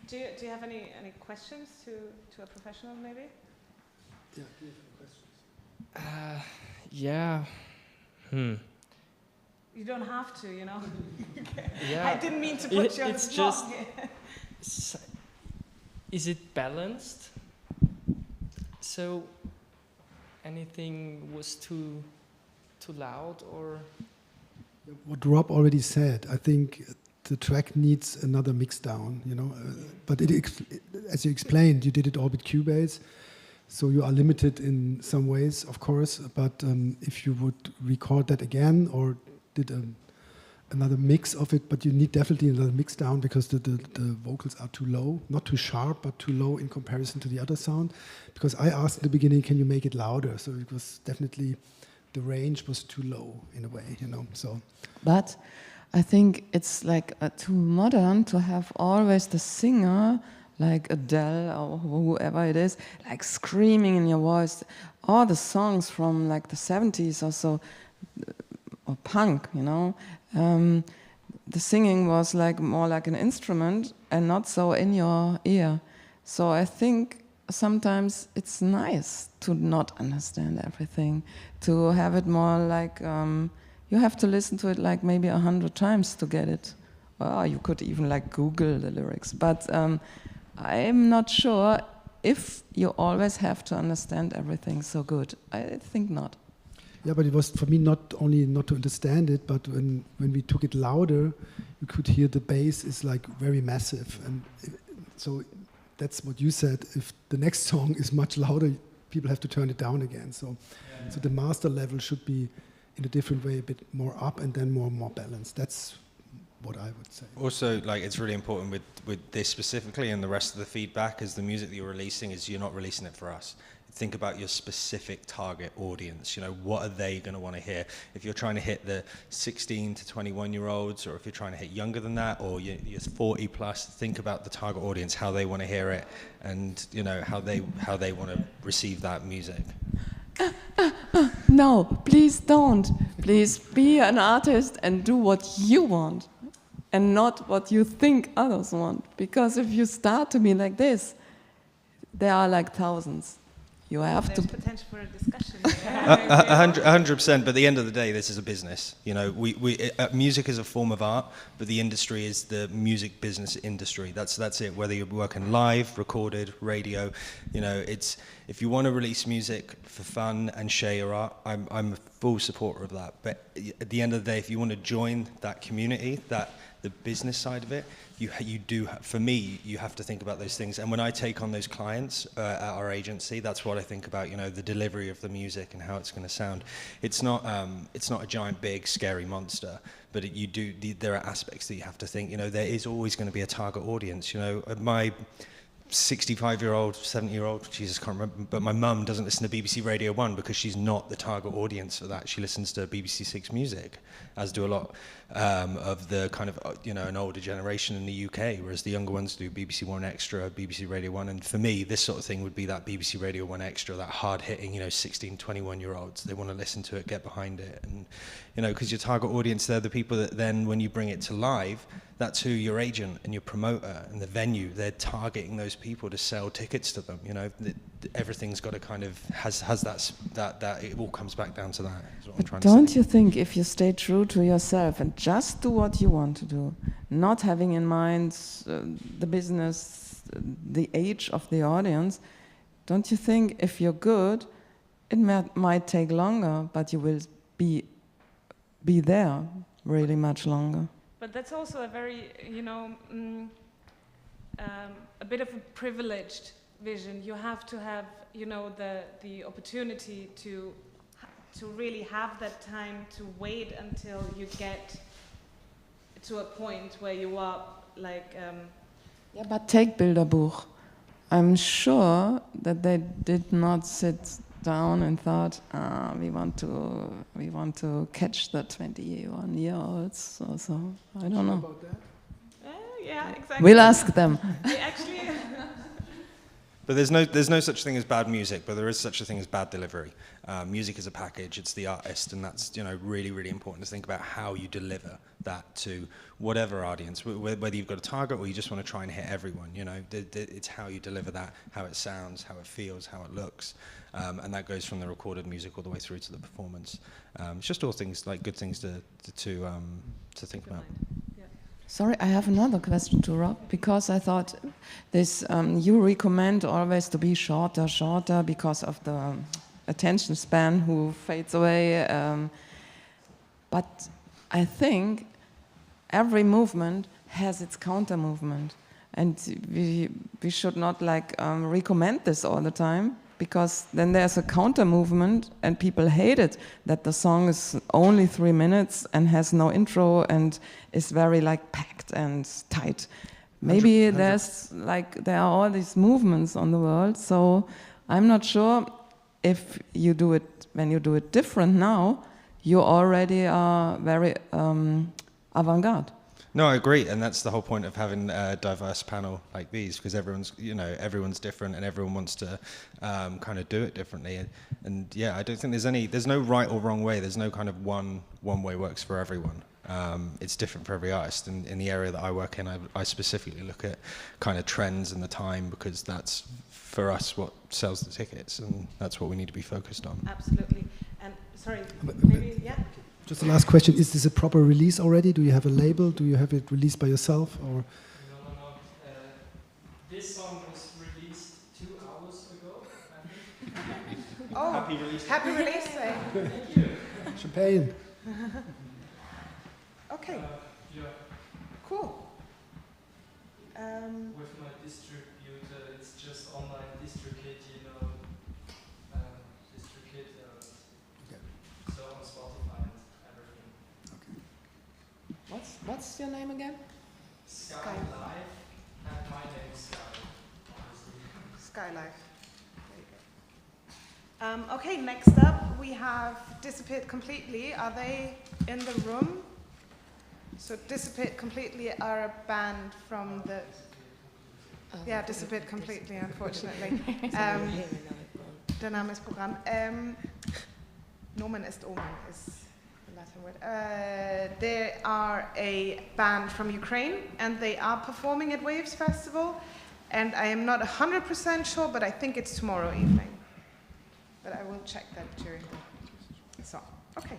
Do you have any questions to a professional, maybe? Yeah, do you have questions? Yeah. You don't have to, you know. Yeah. I didn't mean to put you on the spot. Is it balanced? So anything was too loud or? What Rob already said, I think the track needs another mix down, you know. But as you explained, you did it all with Cubase, so you are limited in some ways, of course. But if you would record that again or did another mix of it, but you need definitely another mix down because the vocals are too low, not too sharp, but too low in comparison to the other sound. Because I asked in the beginning, can you make it louder? So it was definitely, the range was too low in a way, you know. So, but I think it's like too modern to have always the singer, like Adele or whoever it is, like screaming in your voice. All the songs from like the 70s or so, or punk, you know, the singing was like more like an instrument and not so in your ear. So I think sometimes it's nice to not understand everything, to have it more like you have to listen to it like maybe 100 times to get it. Or you could even like Google the lyrics. But I'm not sure if you always have to understand everything so good. I think not. Yeah, but it was for me not only not to understand it, but when we took it louder, you could hear the bass is like very massive. And so that's what you said. If the next song is much louder, people have to turn it down again. So the master level should be in a different way, a bit more up and then more balanced. That's what I would say. Also, like, it's really important with this specifically and the rest of the feedback is the music that you're releasing is you're not releasing it for us. Think about your specific target audience. You know, what are they going to want to hear? If you're trying to hit the 16 to 21-year-olds, or if you're trying to hit younger than that, or you're 40 plus, think about the target audience, how they want to hear it, and you know how they want to receive that music. No, please don't. Please be an artist and do what you want, and not what you think others want. Because if you start to be like this, there are like thousands. You have There's to. potential for a discussion. 100%. But at the end of the day, this is a business. You know, music is a form of art, but the industry is the music business industry. That's it. Whether you're working live, recorded, radio, you know, it's if you want to release music for fun and share your art, I'm a full supporter of that. But at the end of the day, if you want to join that community, the business side of it, you do, for me, you have to think about those things. And when I take on those clients at our agency, that's what I think about, you know, the delivery of the music and how it's going to sound. It's not a giant, big, scary monster, but there are aspects that you have to think, you know, there is always going to be a target audience. You know, 65-year-old, 70-year-old, Jesus, can't remember, but my mum doesn't listen to BBC Radio 1 because she's not the target audience for that. She listens to BBC 6 Music, as do a lot of the kind of, an older generation in the UK, whereas the younger ones do BBC 1 Extra, BBC Radio 1, and for me, this sort of thing would be that BBC Radio 1 Extra, that hard-hitting, 16, 21-year-olds. They want to listen to it, get behind it, and, because your target audience, they're the people that then, when you bring it to live, that's who your agent and your promoter and the venue, they're targeting those people to sell tickets to them. Everything's got to kind of has that it all comes back down to that. Is what I'm trying to say. Don't you think if you stay true to yourself and just do what you want to do, not having in mind the business, the age of the audience, don't you think if you're good, it might take longer, but you will be there really much longer? But that's also a very, a bit of a privileged vision. You have to have, the opportunity to really have that time to wait until you get to a point where you are like. Yeah, but take Bilderbuch. I'm sure that they did not sit down and thought, we want to catch the 21-year-olds. So I don't know. About that? Yeah, exactly. We'll ask them. Actually. But there's no such thing as bad music, but there is such a thing as bad delivery. Music is a package, it's the artist, and that's really, really important to think about how you deliver that to whatever audience, whether you've got a target or you just want to try and hit everyone. It's how you deliver that, how it sounds, how it feels, how it looks, and that goes from the recorded music all the way through to the performance. It's just all things like good things to think about. Sorry, I have another question to Rob, because I thought this, you recommend always to be shorter, because of the attention span who fades away. But I think every movement has its counter movement. And we should not recommend this all the time, because then there's a counter movement and people hate it, that the song is only 3 minutes and has no intro and is very packed and tight. Maybe there are all these movements on the world, so I'm not sure if you do it, when you do it different now, you already are very avant-garde. No, I agree, and that's the whole point of having a diverse panel like these, because everyone's different and everyone wants to kind of do it differently. And yeah, I don't think there's no right or wrong way. There's no kind of one way works for everyone. It's different for every artist. And in the area that I work in, I specifically look at kind of trends and the time, because that's for us what sells the tickets, and that's what we need to be focused on. Absolutely. And sorry, maybe yeah. Just the last question, is this a proper release already? Do you have a label? Do you have it released by yourself? Or? No. This song was released 2 hours ago, I think. Oh, happy release. Happy release day. Thank you. Champagne. Okay. Yeah. Cool. With my distributor, it's just online DistroKid, DistroKid, so on Spotify and everything. What's your name again? Sky Live, and my name is Sky. Sky Life. There you go. Okay, next up we have Disappeared Completely. Are they in the room? So Disappeared Completely are a band from the... Yeah, Disappeared Completely, unfortunately. Der Name ist Programm. Nomen ist Omen is the Latin word. They are a band from Ukraine, and they are performing at Waves Festival. And I am not 100% sure, but I think it's tomorrow evening. But I will check that during the song. Okay.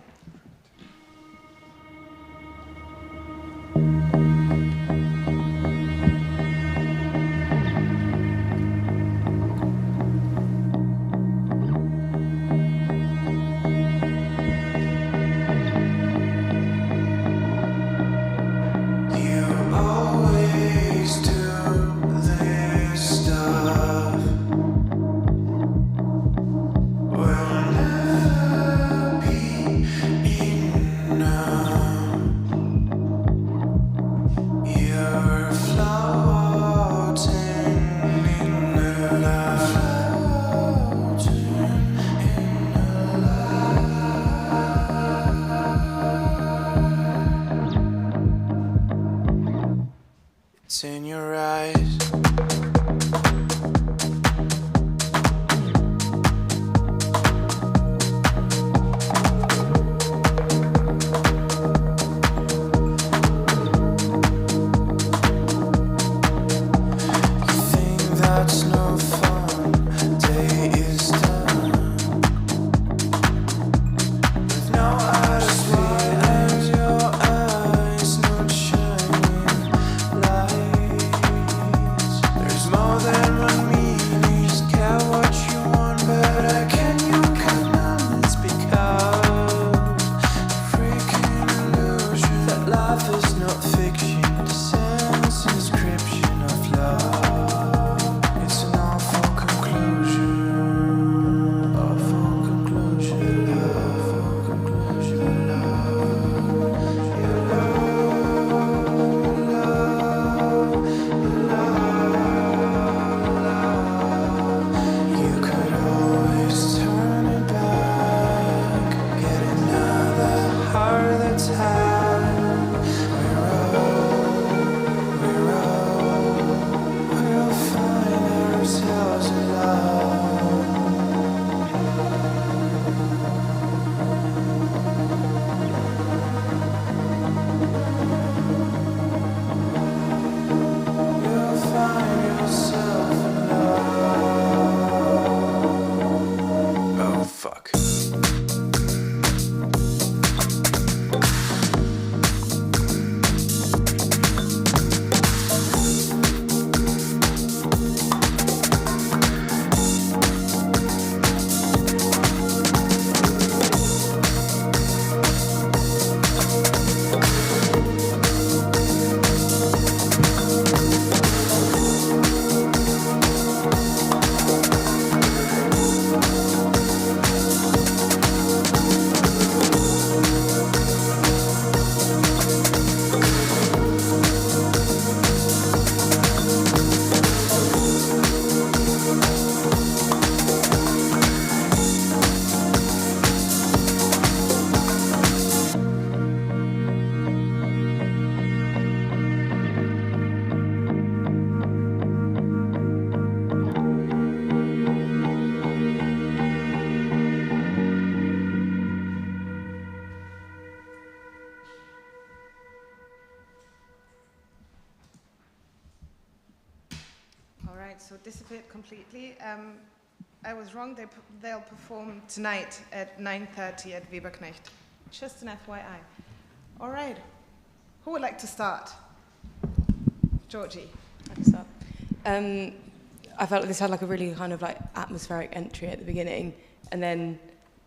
Will never be right, so disappeared completely. I was wrong. They'll perform tonight at 9:30 at Weberknecht. Just an FYI. All right. Who would like to start? Georgie. I can start. I felt like this had like a really kind of like atmospheric entry at the beginning, and then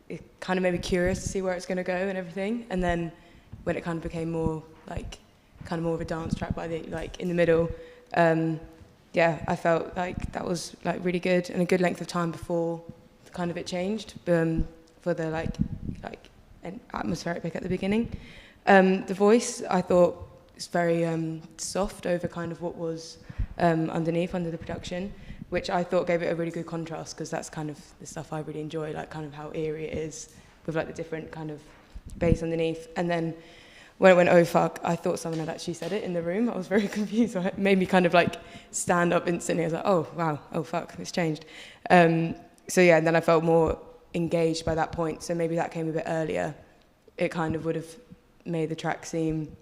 it kind of made me curious to see where it's going to go and everything. And then when it kind of became more like kind of more of a dance track by the like in the middle, yeah, I felt like that was like really good and a good length of time before kind of it changed for the like an atmospheric pick at the beginning. The voice I thought was very soft over kind of what was underneath under the production, which I thought gave it a really good contrast, because that's kind of the stuff I really enjoy, like kind of how eerie it is with like the different kind of bass underneath. And then when it went, oh fuck, I thought someone had actually said it in the room. I was very confused. So it made me kind of like stand up instantly. I was like, oh wow, oh fuck, it's changed. So yeah, and then I felt more engaged by that point. So maybe that came a bit earlier. It kind of would have made the track seem,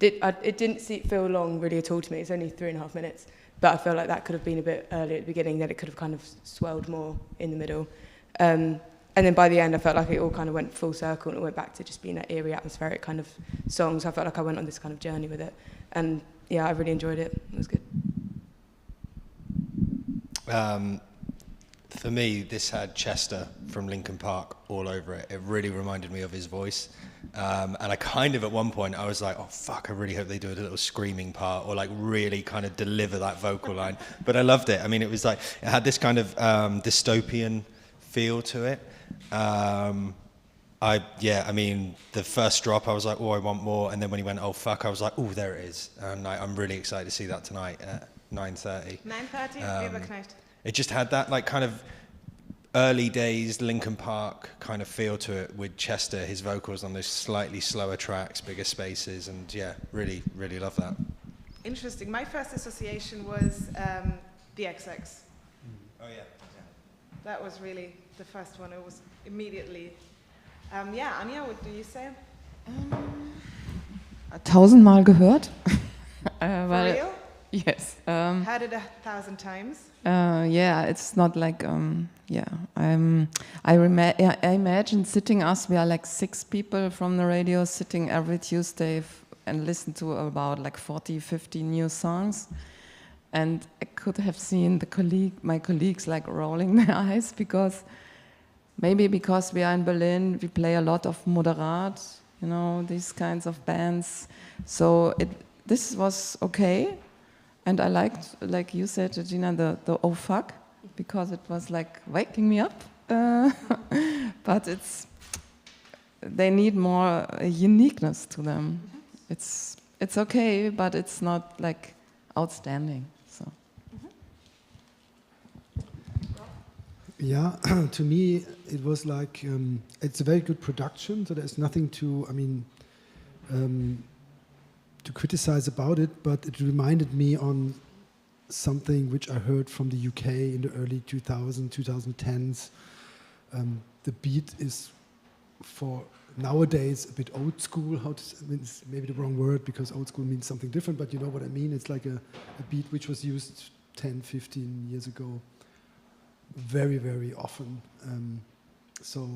it didn't feel long really at all to me. It's only 3.5 minutes. But I feel like that could have been a bit earlier at the beginning, that it could have kind of swelled more in the middle. And then by the end, I felt like it all kind of went full circle, and it went back to just being that eerie, atmospheric kind of song. So I felt like I went on this kind of journey with it. And yeah, I really enjoyed it. It was good. For me, this had Chester from Linkin Park all over it. It really reminded me of his voice. And I kind of, at one point, I was like, oh, fuck, I really hope they do a little screaming part, or like really kind of deliver that vocal line. But I loved it. I mean, it was like, it had this kind of dystopian feel to it. I mean, the first drop, I was like, oh, I want more. And then when he went, oh, fuck, I was like, oh, there it is. And I'm really excited to see that tonight at 9:30. 9:30, Weberknecht. It just had that like kind of early days Linkin Park kind of feel to it, with Chester, his vocals on those slightly slower tracks, bigger spaces, and yeah, really, really love that. Interesting. My first association was the XX. Oh yeah. That was really the first one. It was immediately. Yeah, Anja, what do you say? 1000-mal gehört. For real? Yes. Heard it 1,000 times. Yeah, it's not like I imagine sitting us. We are like 6 people from the radio sitting every Tuesday and listen to about like 40, 50 new songs. And I could have seen my colleagues like rolling their eyes, because we are in Berlin, we play a lot of Moderat, you know, these kinds of bands. So this was okay. And I liked, like you said, Regina, the oh fuck, because it was like waking me up. But they need more uniqueness to them. It's okay, but it's not like outstanding. So. Yeah, to me it was like it's a very good production. So there's nothing to criticize about it, but it reminded me on something which I heard from the UK in the early 2010s. The beat is, for nowadays, a bit old school. It's maybe the wrong word, because old school means something different, but you know what I mean. It's like a beat which was used 10, 15 years ago very, very often. So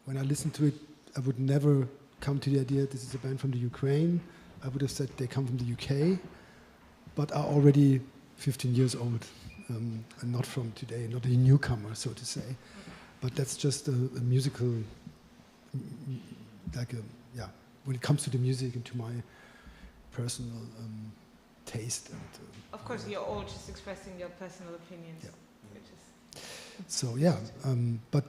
when I listened to it, I would never come to the idea this is a band from the Ukraine. I would have said they come from the UK, but are already 15 years old, and not from today, not a newcomer, so to say. But that's just a musical, when it comes to the music and to my personal taste. And, of course, you're all just expressing your personal opinions. Yeah. So yeah, but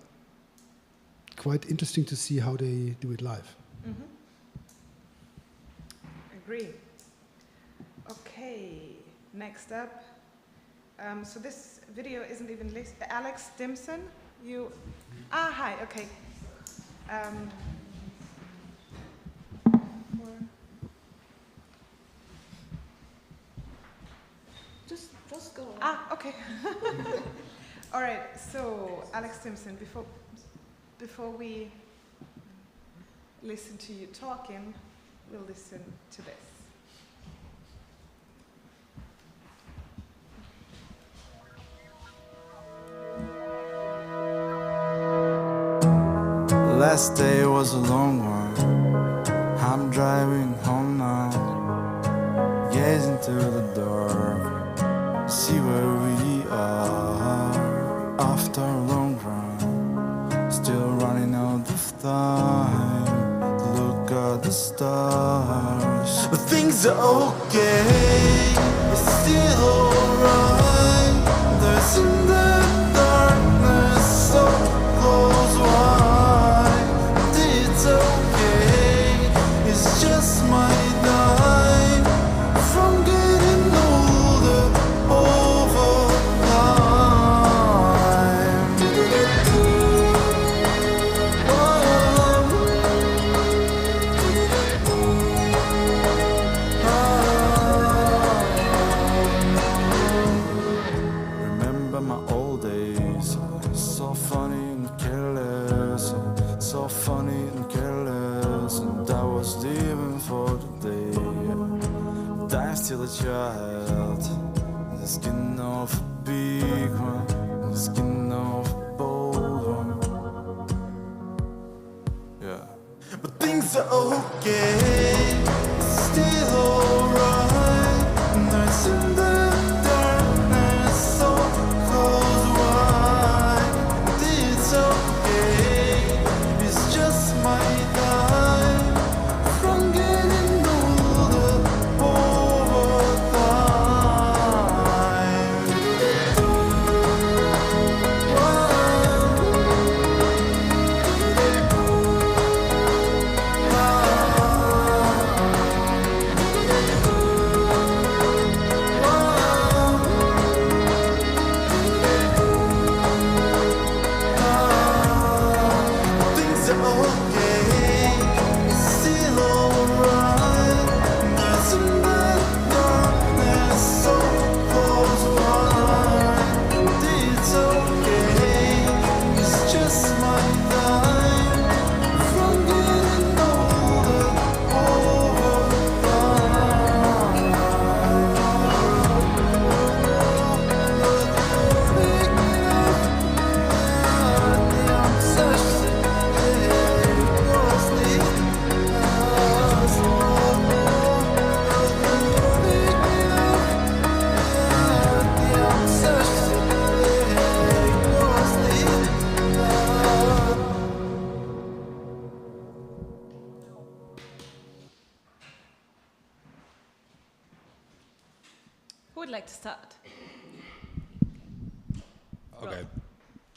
quite interesting to see how they do it live. Mm-hmm. Agree. Okay, next up. So this video isn't even listed. Alex Stimson, you. Hi. Okay. Just go. Okay. All right. So Alex Stimson, before we listen to you talking, we'll listen to this. last day was a long one. I'm driving home now, gazing through the dark, see where we are after a long run, still running out of time. Look at the stars, but things are okay, it's still alright. There's in the darkness so close wide, but it's okay, it's just my time from getting older over time. Remember my old days, so funny and careless, so funny and careless, and I was living for the day. But I'm still a child, the skin of a big one, the skin of a bold one. Yeah, but things are okay, it's still alright. And there's in the darkness so close wide, and it's okay, it's just my time from getting older over time. Things are okay, it's still alright. There's in the darkness so close wide, and it's okay, it's just my time from getting older over Who would like to start? Okay.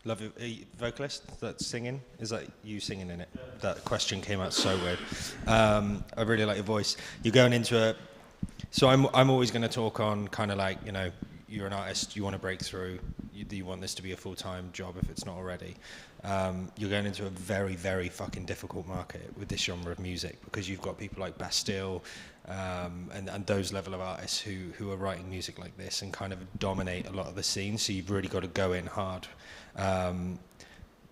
Love your vocalist that's singing. Is that you singing in it? That question came out so weird. I really like your voice. You're going into a. So I'm always going to talk on kind of like, you know, you're an artist, you want to break through, you want this to be a full-time job if it's not already. You're going into a very, very fucking difficult market with this genre of music because you've got people like Bastille and those level of artists who are writing music like this and kind of dominate a lot of the scene. So you've really got to go in hard.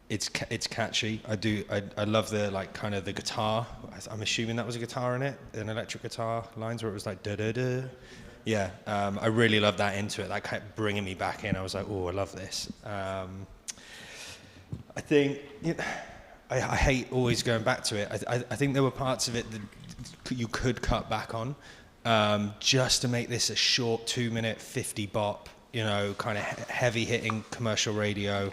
It's catchy. I love the like kind of the guitar. I'm assuming that was a guitar in it, an electric guitar lines where it was like da da da. Yeah, I really love that into it. That kept bringing me back in. I was like, oh, I love this. I think I hate always going back to it. I think there were parts of it that you could cut back on just to make this a short 2-minute 50 bop, you know, kind of heavy hitting commercial radio.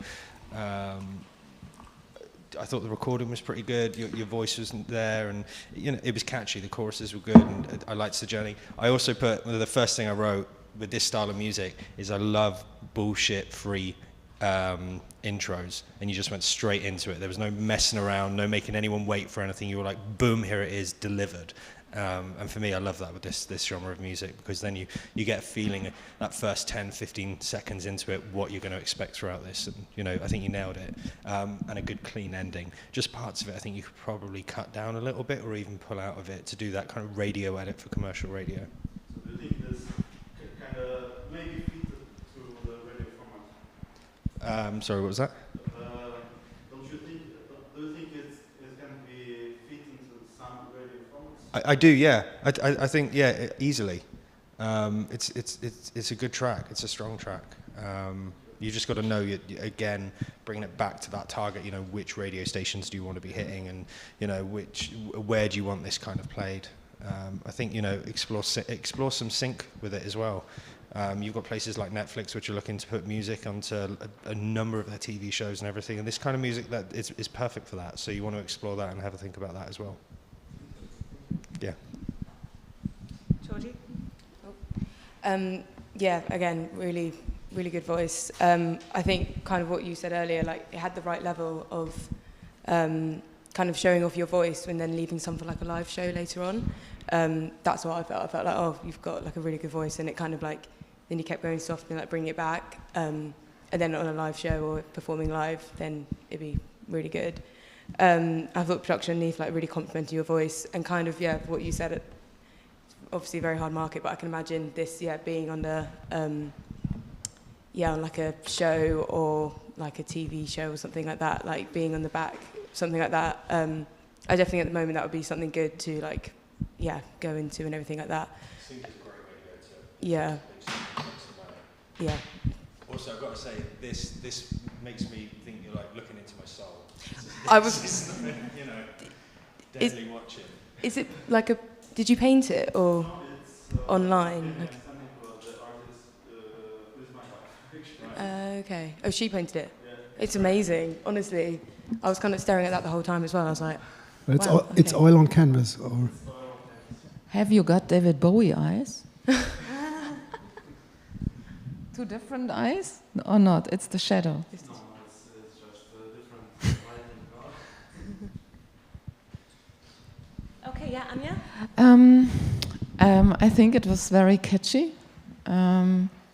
I thought the recording was pretty good. Your voice wasn't there, and you know it was catchy. The choruses were good, and I liked the journey. I also put the first thing I wrote with this style of music is I love bullshit-free intros, and you just went straight into it. There was no messing around, no making anyone wait for anything. You were like, boom, here it is, delivered. And for me, I love that with this genre of music because then you get a feeling that first 10, 15 seconds into it, what you're going to expect throughout this. And, you know, I think you nailed it. And a good clean ending. Just parts of it I think you could probably cut down a little bit or even pull out of it to do that kind of radio edit for commercial radio. So do you think this kind of maybe fit to the radio format? Sorry, what was that? Do you think it's going to be fitting to some radio formats? I do, yeah. I think, yeah, easily. It's a good track. It's a strong track. You just got to know, again, bringing it back to that target, which radio stations do you want to be hitting, and, where do you want this kind of played? I think, explore some sync with it as well. You've got places like Netflix which are looking to put music onto a number of their TV shows and everything, and this kind of music that is perfect for that. So you want to explore that and have a think about that as well. Yeah. Georgie? Yeah, again, really, really good voice. I think kind of what you said earlier, like it had the right level of kind of showing off your voice and then leaving some for like a live show later on. That's what I felt. I felt like, oh, you've got like a really good voice, and it kind of like, then you kept going soft and like bringing it back. And then on a live show or performing live, then it'd be really good. I thought production underneath like really complimented your voice, and kind of, yeah, what you said, obviously a very hard market, but I can imagine this, being on the, on like a show or like a TV show or something like that, like being on the back, something like that. I definitely think at the moment that would be something good to like, go into and everything like that. Sync is a great way to go to. Yeah. Yeah. Also, I've got to say, this makes me think you're like looking into my soul. I was, definitely watching. Is it like a? Did you paint it or No, it's, online? Like, the artist is my wife. okay. Oh, she painted it. Yeah. It's amazing. Honestly, I was kind of staring at that the whole time as well. I was like, But it's, wow, it's okay. oil on canvas. Or Have you got David Bowie eyes? Two different eyes? Or not? It's the shadow. No, it's just different lighting. Okay, yeah, Anja? I think it was very catchy.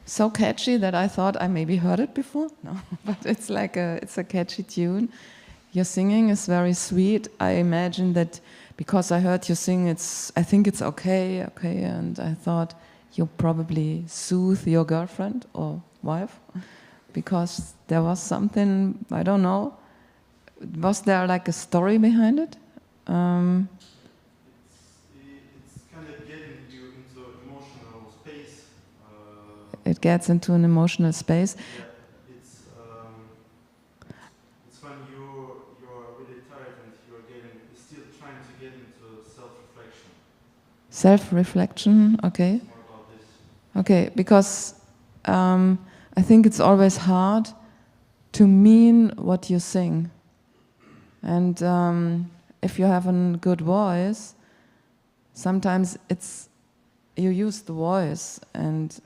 So catchy that I thought I maybe heard it before. No, but it's like it's a catchy tune. Your singing is very sweet. I imagine that because I heard you sing, I think it's okay, and I thought you probably soothe your girlfriend or wife because there was something, I don't know. Was there like a story behind it? It's kind of getting you into emotional space. It gets into an emotional space. Yeah, it's when you're really tired and you're still trying to get into self-reflection. Self-reflection, okay. It's more about this. Okay, because I think it's always hard to mean what you sing. And if you have a good voice, sometimes you use the voice, and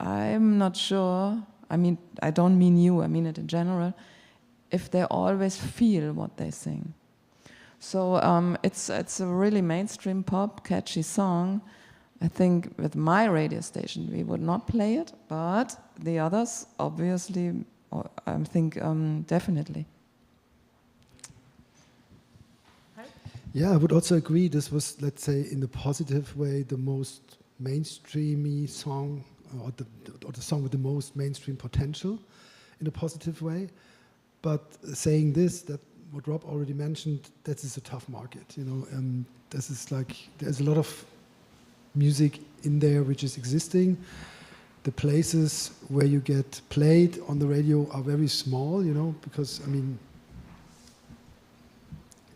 I'm not sure, I mean, I don't mean you, I mean it in general, if they always feel what they sing. So it's a really mainstream pop, catchy song. I think with my radio station we would not play it, but the others obviously, I think definitely. yeah, I would also agree. This was, let's say, in the positive way, the most mainstreamy song, or the song with the most mainstream potential, in a positive way. But saying this, that what Rob already mentioned, that is a tough market. This is like there's a lot of music in there which is existing. The places where you get played on the radio are very small, because, I mean,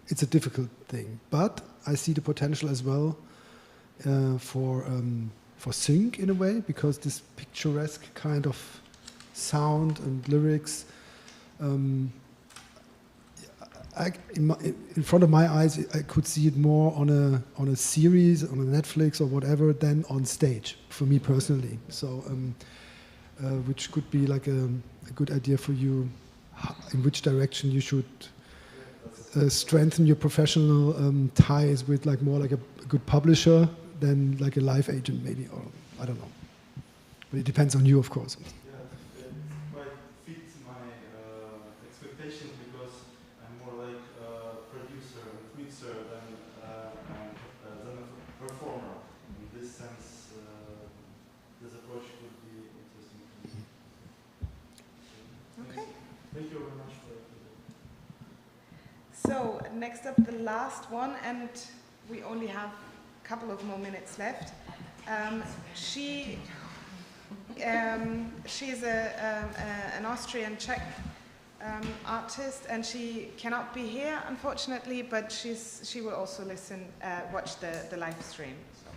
it's a difficult thing. But I see the potential as well for sync in a way, because this picturesque kind of sound and lyrics, in front of my eyes, I could see it more on a series, on a Netflix or whatever, than on stage, for me personally. So, which could be like a good idea for you, in which direction you should strengthen your professional ties with more like a good publisher than like a live agent maybe, or I don't know. But it depends on you, of course. Yeah, it quite fits my expectations because I'm more like a producer and mixer than a performer. In this sense, this approach would be interesting to me. Okay. Thank you very much for that. So, next up, the last one, and we only have a couple of more minutes left. She She's an Austrian Czech artist, and she cannot be here, unfortunately, but she will also watch the live stream. So.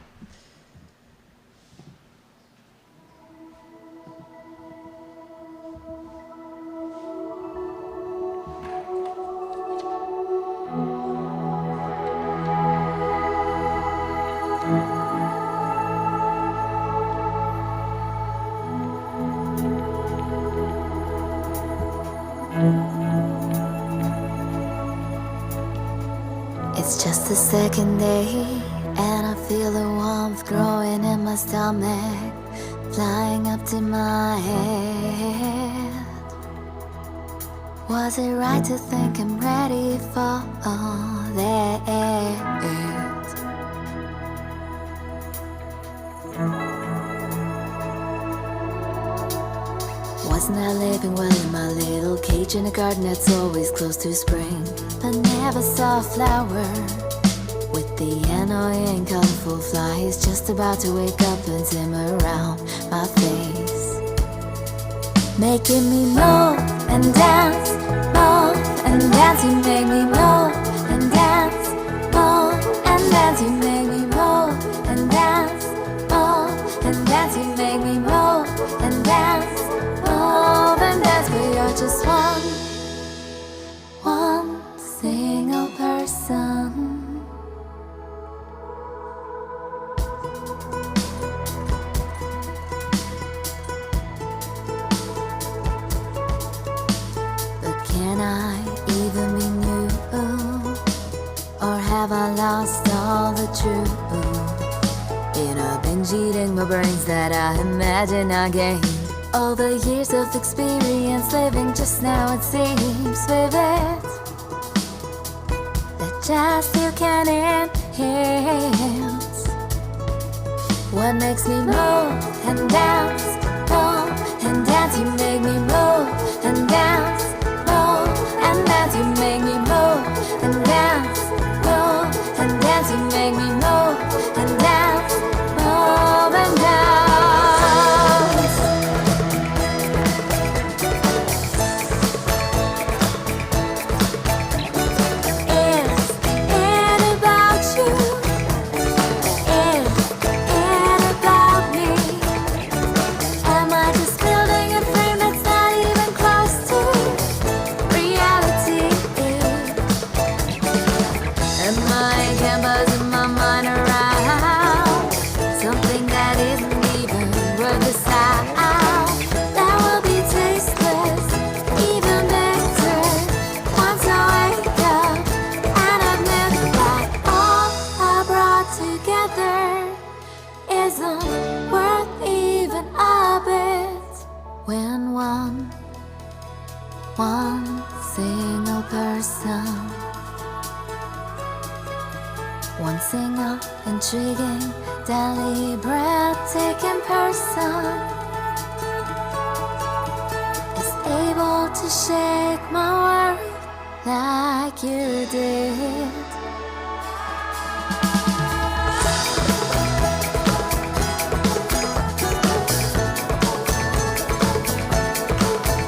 It's just the second day, and I feel the warmth growing in my stomach, flying up to my head. Was it right to think I'm ready for that? Wasn't I living well in my little cage in a garden that's always close to spring, but never saw a flower with the annoying colorful flies just about to wake up and swim around my face, making me move and dance, move and dance. You make me move and dance, move and dance. You make me move and dance, move and dance. You make me move and dance. And that's where you're just one single person. But can I even be new? Or have I lost all the truth? In a binge eating my brains that I imagine I gained all the years of experience living just now, it seems vivid that just you can enhance what makes me move and dance, move and dance. You make me move and dance, move and dance. You make me move and dance, move and dance. You make me move and dance, move and dance. When one single person, one single intriguing, deliberate-taking person is able to shake my world like you did.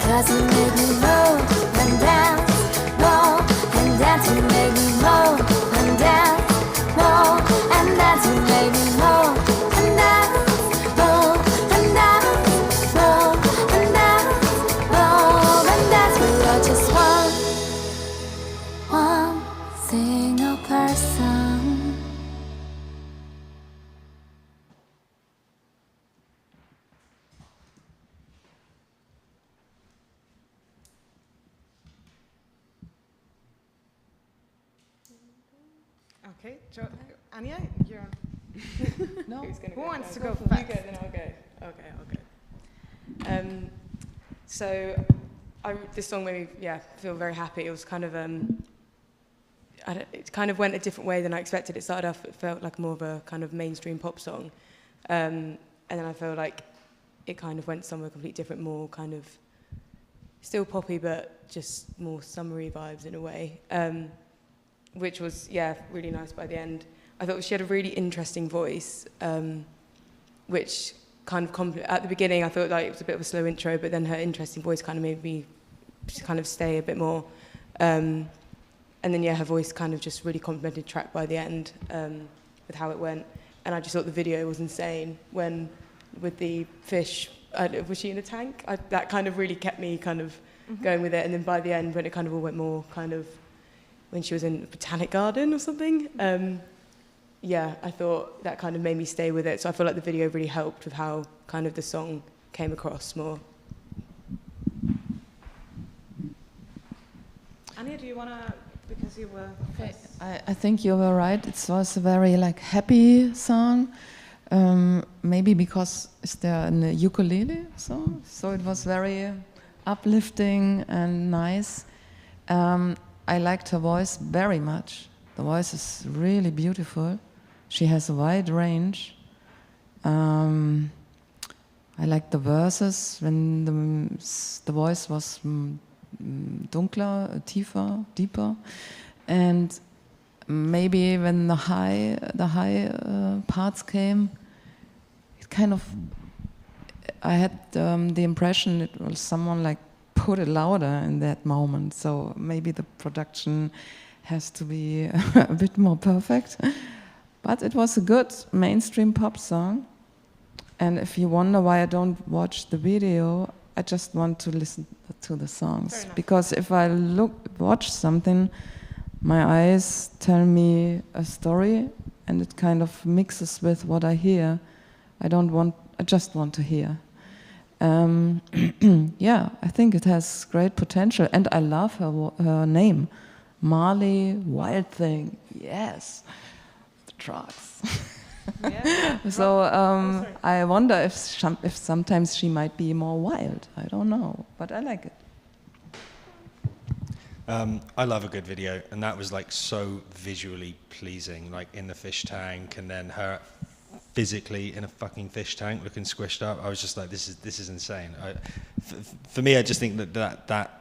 'Cause you make me move and dance, move and dance. You make me move and dance, move and dance. You make me move and dance, move and dance, move and dance, move and dance. But you're just one single person. Okay, Anya, you're. No, who wants to go first? first? You go, then I'll go. Okay, I'll go. So, this song made me, feel very happy. It was kind of, it kind of went a different way than I expected. It started off, it felt like more of a kind of mainstream pop song, and then I feel like it kind of went somewhere completely different, more kind of still poppy, but just more summery vibes in a way. Which was, really nice by the end. I thought she had a really interesting voice, which kind of at the beginning I thought like it was a bit of a slow intro, but then her interesting voice kind of made me kind of stay a bit more. And then yeah, her voice kind of just really complemented the track by the end with how it went. And I just thought the video was insane when with the fish. Was she in a tank? That kind of really kept me kind of going with it. And then by the end, when it kind of all went more kind of when she was in a botanic garden or something. Yeah, I thought that kind of made me stay with it. So I feel like the video really helped with how kind of the song came across more. Anya, do you want to, because you were first? I think you were right. It was a very like happy song. Maybe because is there a ukulele song? So it was very uplifting and nice. I liked her voice very much. The voice is really beautiful. She has a wide range. I liked the verses when the voice was dunkler, deeper, and maybe when the high parts came, it kind of I had the impression it was someone like put it louder in that moment. So maybe the production has to be a bit more perfect. But it was a good mainstream pop song. And if you wonder why I don't watch the video, I just want to listen to the songs. Because if I watch something, my eyes tell me a story and it kind of mixes with what I hear. I just want to hear. Yeah, I think it has great potential. And I love her name. Marley Wild Thing, yes. The drugs. Yeah. So I wonder if sometimes she might be more wild. I don't know, but I like it. I love a good video, and that was like so visually pleasing, like in the fish tank, and then her physically in a fucking fish tank looking squished up. I was just like, this is insane. For me, I just think that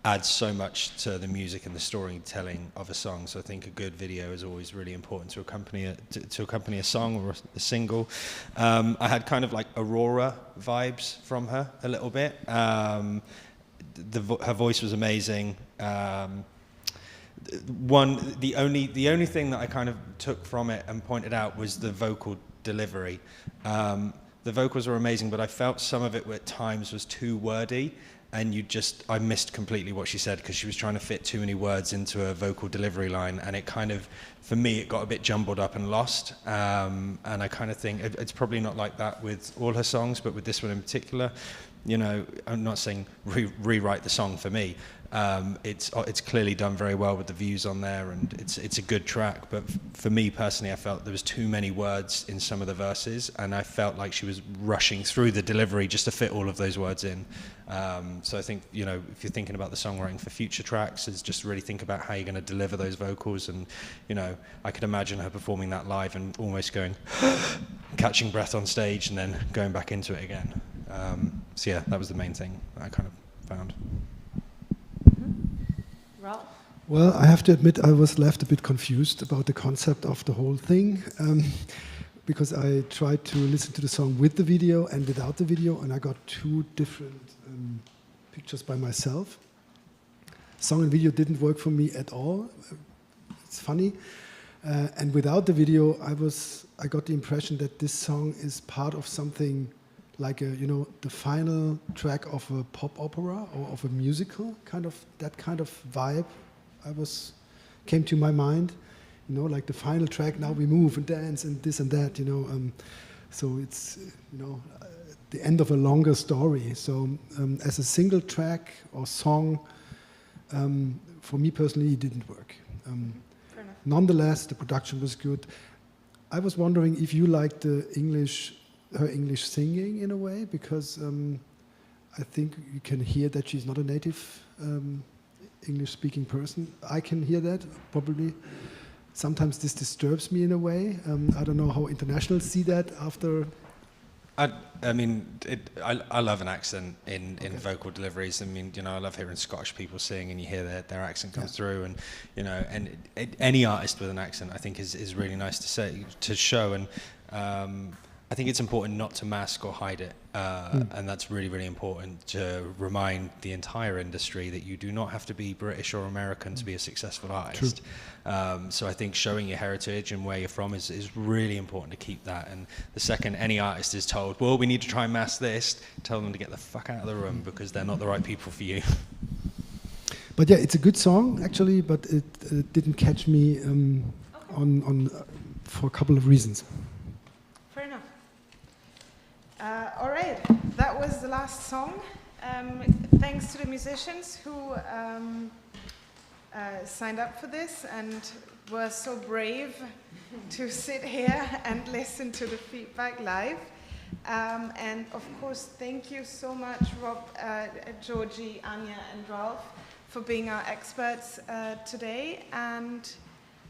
adds so much to the music and the storytelling of a song. So I think a good video is always really important to accompany a song or a single. I had kind of like Aurora vibes from her a little bit. Her voice was amazing. The only thing that I kind of took from it and pointed out was the vocal delivery. The vocals were amazing, but I felt some of it at times was too wordy. And I missed completely what she said because she was trying to fit too many words into a vocal delivery line, and it kind of, for me, it got a bit jumbled up and lost. And I kind of think it's probably not like that with all her songs, but with this one in particular, you know, I'm not saying rewrite the song for me. It's clearly done very well with the views on there, and it's a good track. But for me personally, I felt there was too many words in some of the verses, and I felt like she was rushing through the delivery just to fit all of those words in. So I think, you know, if you're thinking about the songwriting for future tracks, is just really think about how you're going to deliver those vocals. And, you know, I could imagine her performing that live and almost going, catching breath on stage and then going back into it again. So yeah, that was the main thing that I kind of found. Ralph? Well, I have to admit I was left a bit confused about the concept of the whole thing. Because I tried to listen to the song with the video and without the video, and I got two different pictures by myself. Song and video didn't work for me at all. It's funny. And without the video, I got the impression that this song is part of something like the final track of a pop opera or of a musical, that kind of vibe. Came to my mind. You know, like the final track, now we move and dance and this and that, you know. So it's, the end of a longer story. So as a single track or song, for me personally, it didn't work. Nonetheless, the production was good. I was wondering if you liked her English singing in a way, because I think you can hear that she's not a native English-speaking person. I can hear that, probably. Sometimes this disturbs me in a way. I don't know how internationals see that after. I mean, I love an accent in vocal deliveries. I mean, I love hearing Scottish people sing, and you hear their accent comes through, and any artist with an accent, I think, is really nice to show. And I think it's important not to mask or hide it, and that's really, really important to remind the entire industry that you do not have to be British or American to be a successful artist. So I think showing your heritage and where you're from is really important to keep that. And the second any artist is told, well, we need to try and mask this, tell them to get the fuck out of the room because they're not the right people for you. But yeah, it's a good song actually, but it didn't catch me for a couple of reasons. Fair enough. All right, that was the last song. Thanks to the musicians who signed up for this and were so brave to sit here and listen to the feedback live. And of course, thank you so much, Rob, Georgie, Anya, and Ralph, for being our experts today. And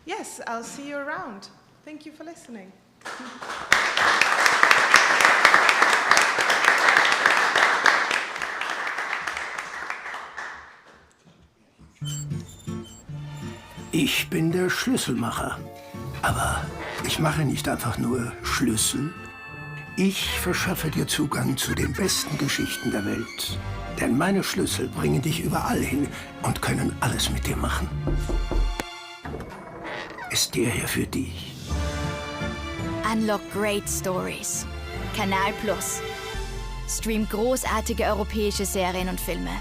yes, I'll see you around. Thank you for listening. Ich bin der Schlüsselmacher. Aber ich mache nicht einfach nur Schlüssel. Ich verschaffe dir Zugang zu den besten Geschichten der Welt. Denn meine Schlüssel bringen dich überall hin und können alles mit dir machen. Ist der hier für dich? Unlock great stories. Kanal Plus. Stream großartige europäische Serien und Filme.